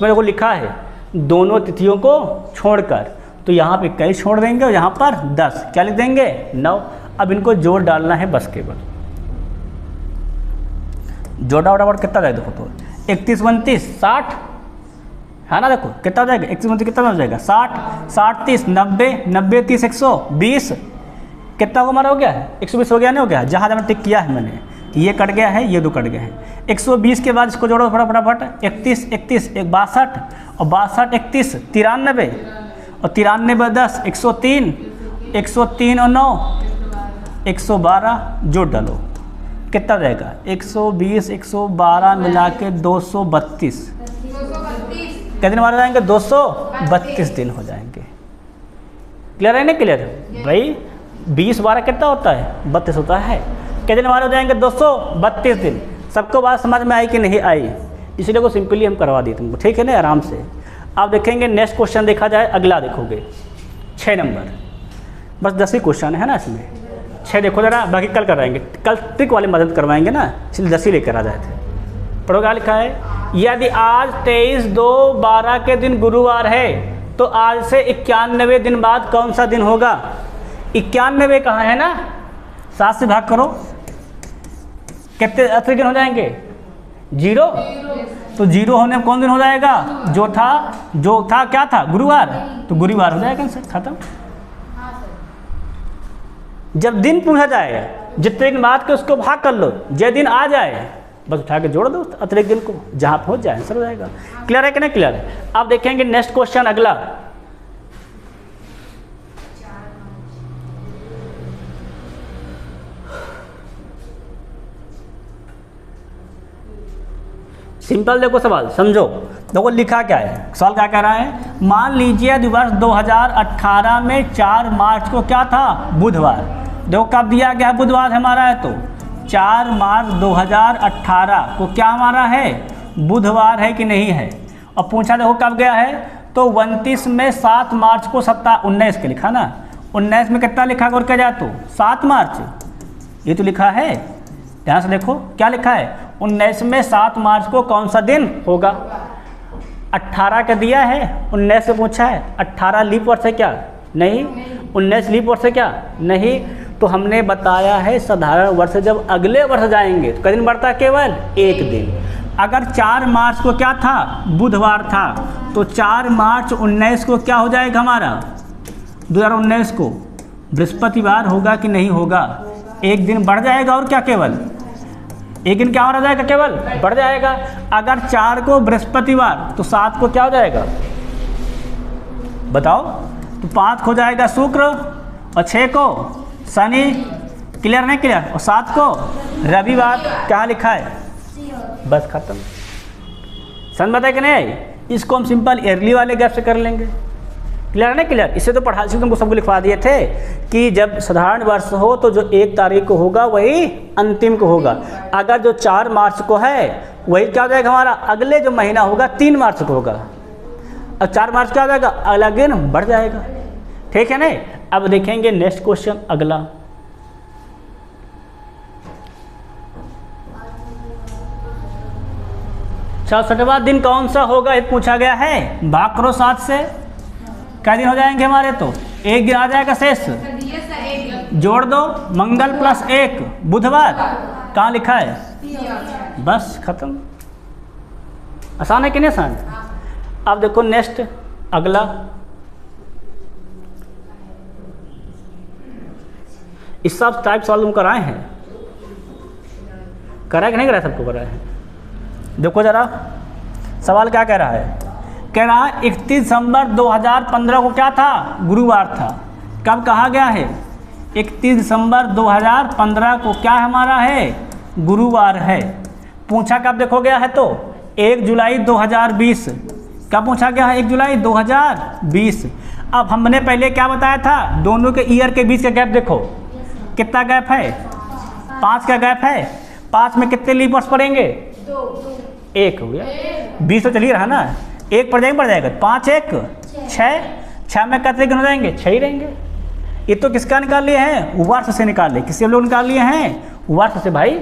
Speaker 1: मेरे को लिखा है दोनों तिथियों को छोड़कर, तो यहाँ पे 21 छोड़ देंगे और यहाँ पर 10 क्या लिख देंगे 9। अब इनको जोड़ डालना है बस केवल। जोड़ा वोड़ा कितना जाएगा देखो तो 31 29 60 है ना। देखो कितना हो जाएगा 31 29 कितना हो जाएगा 60 60 30 90 90 30 120 कितना को हमारा हो गया है 120 हो गया नहीं हो गया। जहाँ जहाँ टिक किया है मैंने ये कट गया है ये दो कट गए हैं। 120 के बाद इसको जोड़ो फटाफट 31 31 62 और 62 31 93 और 93 10 103 103 और 9 112 जोड़ डालो कितना हो जाएगा 120 112 मिला के 232 कितने दिन हमारे जाएंगे 232 दिन हो जाएंगे। क्लियर है ना क्लियर भाई। 20 12 कितना होता है 32 होता है। कितने दिन हमारे हो जाएंगे 232 दिन। सबको बात समझ में आई कि नहीं आई, इसलिए को सिंपली हम करवा दिए तुमको, ठीक है ना आराम से। आप देखेंगे नेक्स्ट क्वेश्चन देखा जाए अगला देखोगे 6 नंबर, बस 10 ही क्वेश्चन है ना इसमें। 6 देखो जरा, बाकी कल कराएंगे, कल ट्रिक वाले मदद करवाएंगे ना, इसलिए 10 ही लेकर आ जाए थे। पढ़ो क्या लिखा है, यदि आज 23/2/12 के दिन गुरुवार है तो आज से 91 दिन बाद कौन सा दिन होगा। 91 कहाँ है ना, 7 से भाग करो कितने अतिरिक्त दिन हो जाएंगे 0। तो 0 होने में कौन दिन हो जाएगा जो था क्या था गुरुवार, तो गुरुवार हो जाएगा सर खत्म। जब दिन पूछा जाएगा जितने दिन बाद के उसको भाग कर लो, जो दिन आ जाए बस उठा के जोड़ दो अतिरिक्त दिन को, जहाँ पहुँच जाए आंसर हो जाएगा। क्लियर है कि नहीं क्लियर है। अब देखेंगे नेक्स्ट क्वेश्चन अगला, सिंपल देखो सवाल समझो। देखो लिखा क्या है, सवाल क्या कह रहा है, मान लीजिए दिवस 2018 में 4 मार्च को क्या था बुधवार। देखो कब दिया गया है बुधवार हमारा है, तो 4 मार्च 2018 को क्या हमारा है बुधवार है कि नहीं है। और पूछा देखो कब गया है, तो 29 में 7 मार्च को 19 के लिखा ना, 19 में कितना लिखा और क्या जाए तो 7 मार्च ये तो लिखा है। ध्यान से देखो क्या लिखा है, 19 में 7 मार्च को कौन सा दिन होगा। 18 का दिया है, 19 से पूछा है, 18 लीप वर्ष है क्या नहीं, 19 लीप वर्ष है क्या नहीं। तो हमने बताया है साधारण वर्ष जब अगले वर्ष जाएंगे तो कितने दिन बढ़ता है केवल 1 दिन। अगर 4 मार्च को क्या था बुधवार था, तो 4 मार्च 19 को क्या हो जाएगा हमारा 2019 को बृहस्पतिवार होगा कि नहीं होगा, 1 दिन बढ़ जाएगा और क्या केवल 1 दिन क्या हो जाएगा केवल बढ़ जाएगा। अगर 4 को बृहस्पतिवार तो 7 को क्या हो जाएगा बताओ, तो 5 को जाएगा शुक्र और 6 को शनि। क्लियर नहीं क्लियर, और 7 को रविवार। कहाँ लिखा है बस खत्म। समझ बताए कि नहीं, इसको हम सिंपल ईयरली वाले गैप से कर लेंगे। क्लियर नहीं क्लियर, इसे तो पढ़ा से तुमको सबको लिखवा दिए थे कि जब साधारण वर्ष हो तो जो 1 तारीख को होगा वही अंतिम को होगा। अगर जो 4 मार्च को है वही क्या हो जाएगा हमारा अगले जो महीना होगा 3 मार्च को होगा। अब 4 मार्च क्या हो जाएगा अलग दिन बढ़ जाएगा, ठीक है नहीं। अब देखेंगे नेक्स्ट क्वेश्चन अगला, छठवां दिन कौन सा होगा ये पूछा गया है। भाग करो 7 से, क्या दिन हो जाएंगे हमारे, तो 1 दिन आ जाएगा शेष, जोड़ दो मंगल प्लस 1 बुधवार। कहाँ लिखा है बस खत्म। आसान है कि नहीं आसान। अब देखो नेक्स्ट अगला, इस सब टाइप सॉल्व कराए हैं, कराए कि नहीं कराए, सबको कराए हैं। देखो जरा सवाल क्या कह रहा है, कह रहा है 31 दिसंबर 2015 को क्या था गुरुवार था। कब कहा गया है 31 दिसंबर 2015 को क्या हमारा है गुरुवार है। पूछा कब देखो गया है तो 1 जुलाई 2020, कब पूछा गया है 1 जुलाई 2020। अब हमने पहले क्या बताया था, दोनों के ईयर के बीच का गैप देखो कितना गैप है, 5 का गैप है। 5 में कितने लीप वर्ष पड़ेंगे, 1 हो गया, 20 तो चलिए रहा ना, 1 पड़ जाएगा 5 1 6, 6 में कितने दिन हो जाएंगे, 6 ही रहेंगे। ये तो किसका निकाल लिए हैं, वर्ष से निकाल लिए, किसी लोग निकाल लिए हैं वर्ष से भाई।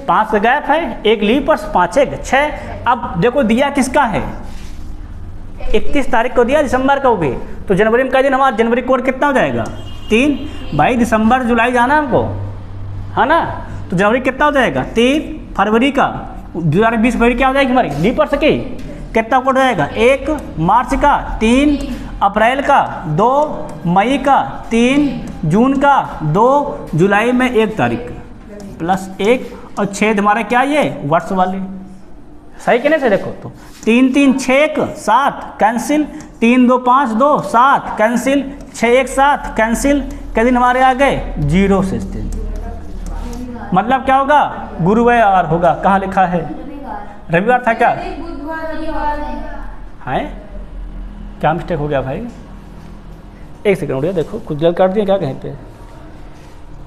Speaker 1: 5 का गैप है, 1 लीप वर्ष, 5 1 6। अब देखो दिया किसका है, 31 तारीख को दिया दिसंबर का, वो भी तो जनवरी में का दिन हमारा जनवरी कोड कितना हो जाएगा 3। भाई दिसंबर जुलाई जाना हमको है ना, तो जनवरी कितना हो जाएगा 3। फरवरी का 2020 फरवरी क्या हो जाएगी हमारी लीप वर्ष की, कितना कोड हो जाएगा 1। मार्च का 3, अप्रैल का 2, मई का 3, जून का 2, जुलाई में 1 तारीख प्लस 1 और 6 हमारा क्या ये वर्ष वाले, सही कहने से देखो तो 3 3 6 1 7 कैंसिल, 3 2 5 2 7 कैंसिल, 6 1 7 कैंसिल, कितने दिन हमारे आ गए 0 से 3। मतलब क्या होगा गुरुवार होगा, कहाँ लिखा है रविवार था क्या है, क्या मिस्टेक हो गया भाई, 1 सेकंड हो गया, देखो कुछ गलत कर दिया क्या कहीं पे,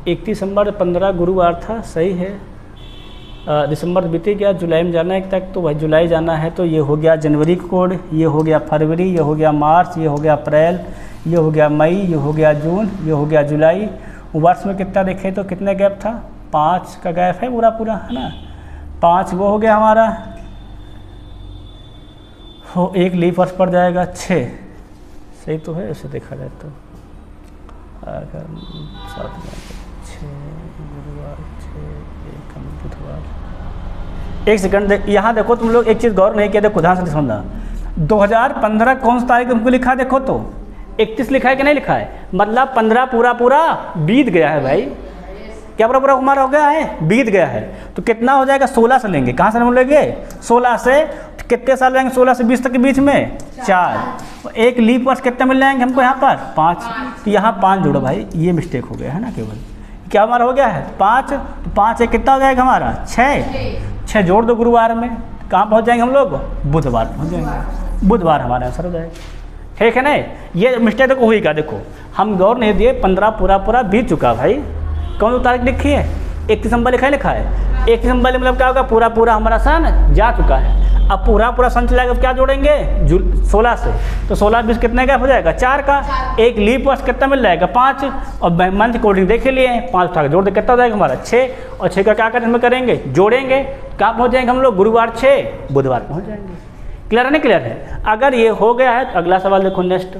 Speaker 1: 31 दिसंबर 15 गुरुवार था, सही है। दिसंबर बीते गया, जुलाई में जाना है तक, तो भाई जुलाई जाना है तो ये हो गया जनवरी कोड, ये हो गया फरवरी, ये हो गया मार्च, ये हो गया अप्रैल, ये हो गया मई, ये हो गया जून, ये हो गया जुलाई। वर्ष में कितना देखे तो कितने गैप था, 5 का गैप है पूरा पूरा है ना, 5 वो हो गया हमारा हो, 1 लीप वर्ष पड़ जाएगा 6, सही तो है उसे देखा जाए तो, अगर 7 6 गुरुवार 6 1 बुधवार। 1 सेकंड यहाँ देखो तुम लोग, एक चीज़ गौर नहीं किया, देखो ध्यान से समझना, 2015 कौन सी तारीख तुमको लिखा है, देखो तो 31 लिखा है कि नहीं लिखा है, मतलब 15 पूरा पूरा बीत गया है भाई, क्या पूरा पूरा हमारा हो गया है, बीत गया है। तो कितना हो जाएगा 16 से लेंगे, कहाँ से हम लेंगे 16 से, कितने साल लेंगे 16 से 20 तक के बीच में 4, 1 लीप वर्ष कितने मिल जाएंगे हमको यहाँ पर 5, तो यहाँ 5 जोड़ो भाई, ये मिस्टेक हो गया है ना, केवल क्या हमारा हो गया है 5, तो 5 एक कितना हो जाएगा हमारा 6 जोड़ दो गुरुवार में, कहाँ पहुँच जाएंगे हम लोग बुधवार पहुँच जाएंगे, बुधवार हमारा आंसर हो जाएगा, ठीक है ना। ये मिस्टेक देखो हुई क्या, देखो हम गौर नहीं दिए, 15 पूरा पूरा बीत चुका भाई, कौन सी तारीख लिखी है 1 दिसंबर लिखा है 1 दिसंबर मतलब क्या होगा पूरा पूरा हमारा सन जा चुका है। अब पूरा पूरा सन चलाएगा, क्या जोड़ेंगे 16 से, तो 16 20 कितने गैप हो जाएगा 4 का, 1 लीप वर्ष कितना मिल जाएगा 5, और मंथ कोडिंग देख लिए 5 उठा के जोड़ दे, कितना हो जाएगा हमारा 6, और 6 का क्या करें करेंगे जोड़ेंगे, कहाँ पहुँच जाएंगे हम लोग गुरुवार 6 बुधवार पहुँच जाएंगे। क्लियर है नहीं क्लियर है, अगर ये हो गया है तो अगला सवाल देखो नेक्स्ट,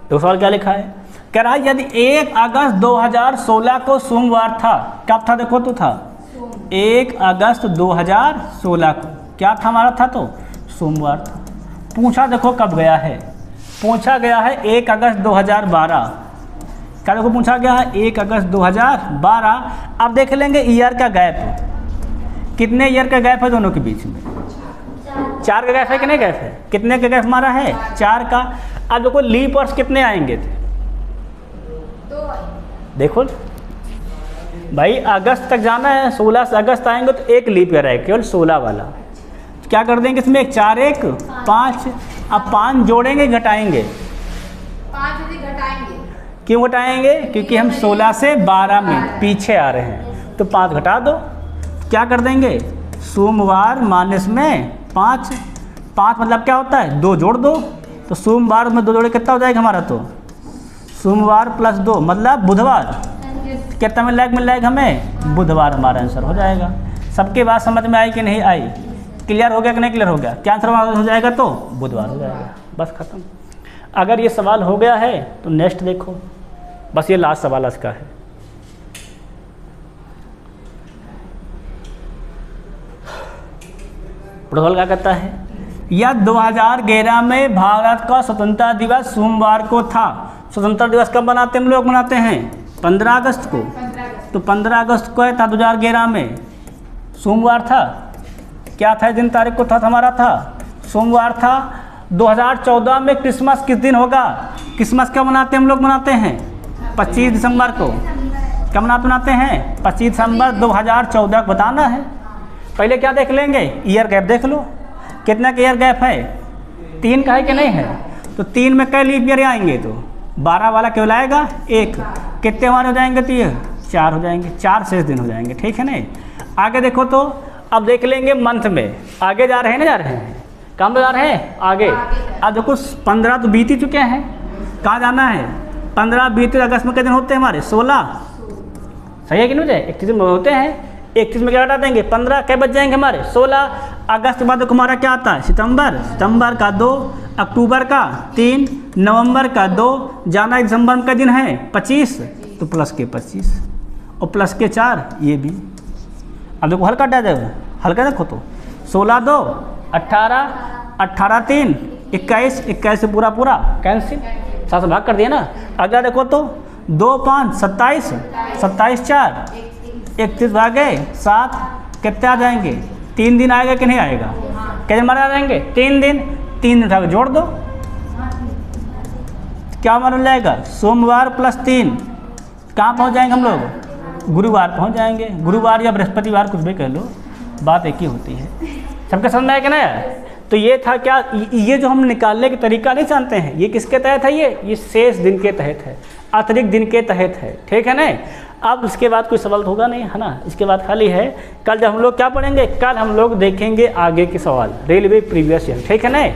Speaker 1: तो सवाल क्या लिखा है, कह रहा है यदि 1 अगस्त 2016 को सोमवार था, कब था देखो तो था 1 अगस्त 2016 को क्या था हमारा था तो सोमवार था। पूछा देखो कब गया है, पूछा गया है 1 अगस्त 2012, क्या देखो पूछा गया है 1 अगस्त 2012। अब देख लेंगे ईयर का गैप, कितने ईयर का गैप है दोनों के बीच में, 4 का गैप है कि नहीं गैप है, कितने का गैप हमारा है 4 का। अब देखो लीप वर्ष कितने आएंगे थे, देखो भाई अगस्त तक जाना है, 16 से अगस्त आएंगे तो 1 लीप ईयर है केवल 16 वाला, क्या कर देंगे इसमें 4 1 5, अब 5 जोड़ेंगे घटाएंगे,
Speaker 2: 5 घटाएंगे,
Speaker 1: क्यों घटाएंगे क्योंकि हम 16 से 12 में पीछे आ रहे हैं, तो 5 घटा दो, क्या कर देंगे सोमवार माइनस में 5, 5 मतलब क्या होता है 2 जोड़ दो, तो सोमवार में 2 जोड़े कितना हो जाएगा हमारा, तो सोमवार प्लस 2 मतलब बुधवार, कितना मिल जाएगा हमें बुधवार, हमारा आंसर हो जाएगा। सबके बात समझ में आई कि नहीं आई, क्लियर हो गया कि नहीं क्लियर हो गया, क्या आंसर हो जाएगा तो बुधवार हो जाएगा, बस खत्म। अगर ये सवाल हो गया है तो नेक्स्ट देखो, बस ये लास्ट सवाल इसका है, प्रोटोकॉल क्या कहता है, यह 2011 में भारत का स्वतंत्रता दिवस सोमवार को था। स्वतंत्रता दिवस कब मनाते हम लोग, मनाते हैं 15 अगस्त को, तो 15 अगस्त को था 2011 में, सोमवार था, क्या था दिन तारीख को था हमारा था सोमवार था। 2014 में क्रिसमस किस दिन होगा? क्रिसमस कब मनाते हैं हम लोग? मनाते हैं 25 दिसंबर को। कब मनाते हैं? 25 दिसंबर 2014 को बताना है। पहले क्या देख लेंगे? ईयर गैप देख लो, कितना का ईयर गैप है? 3 का है कि नहीं है? तो 3 में कई लीप ईयर आएंगे? तो 12 वाला केवल आएगा 1। कितने हमारे हो जाएंगे? तो ये 4 हो जाएंगे, 4 शेष दिन हो जाएंगे। ठीक है नहीं? आगे देखो तो अब देख लेंगे मंथ में। आगे जा रहे हैं ना, जा रहे हैं, कहाँ जा रहे हैं? आगे। अब देखो 15 तो बीत ही चुके हैं, कहाँ जाना है? 15 बीते अगस्त में कितने दिन होते हैं हमारे? 16। सही है कि नहीं? 31 में होते हैं। 31 में क्या हटा देंगे? 15 क्या बच जाएंगे हमारे? 16। अगस्त के बाद देखो हमारा क्या आता है? सितंबर। सितंबर का 2, अक्टूबर का 3, नवंबर का 2, जनवरी दिसंबर का दिन है 25, तो प्लस के 25 और प्लस के 4 ये भी। अब देखो हल्का हटा जाएगा, हल्का देखो तो 16 2 18, 18 3 21, 21 से पूरा पूरा कैंसिल, 7 से भाग कर दिया ना। अगर देखो तो 2 5 27, 27 4 31 भागे 7, कितने आ जाएंगे? 3 दिन आएगा कि नहीं आएगा? कितने हमारे आ जाएंगे? 3 दिन। 3 दिन उठा के जोड़ दो, क्या हमारा जाएगा? सोमवार प्लस 3, कहाँ पहुँच जाएंगे हम लोग? गुरुवार पहुँच जाएंगे। गुरुवार या बृहस्पतिवार कुछ भी कह लो, बात एक ही होती है। सबके समझ में आया कि नहीं? तो ये था क्या, ये जो हम निकालने का तरीका नहीं जानते हैं, ये किसके तहत है? ये शेष दिन के तहत है, अतिरिक्त दिन के तहत है। ठीक है ना? अब इसके बाद कोई सवाल होगा नहीं, है ना? इसके बाद खाली है। कल जब हम लोग क्या पढ़ेंगे? कल हम लोग देखेंगे आगे के सवाल, रेलवे प्रीवियस ईयर। ठीक है ना?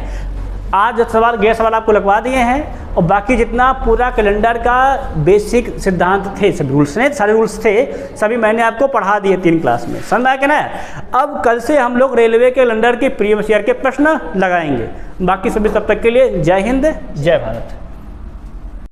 Speaker 1: आज सवाल गैर सवाल आपको लगवा दिए हैं, और बाकी जितना पूरा कैलेंडर का बेसिक सिद्धांत थे, सब रूल्स ने, सारे रूल्स थे, सभी मैंने आपको पढ़ा दिए 3 क्लास में। समझ में आया कि ना? अब कल से हम लोग रेलवे कैलेंडर के प्रीवियस ईयर के प्रश्न लगाएंगे। बाकी सभी तब तक के लिए जय हिंद, जय भारत।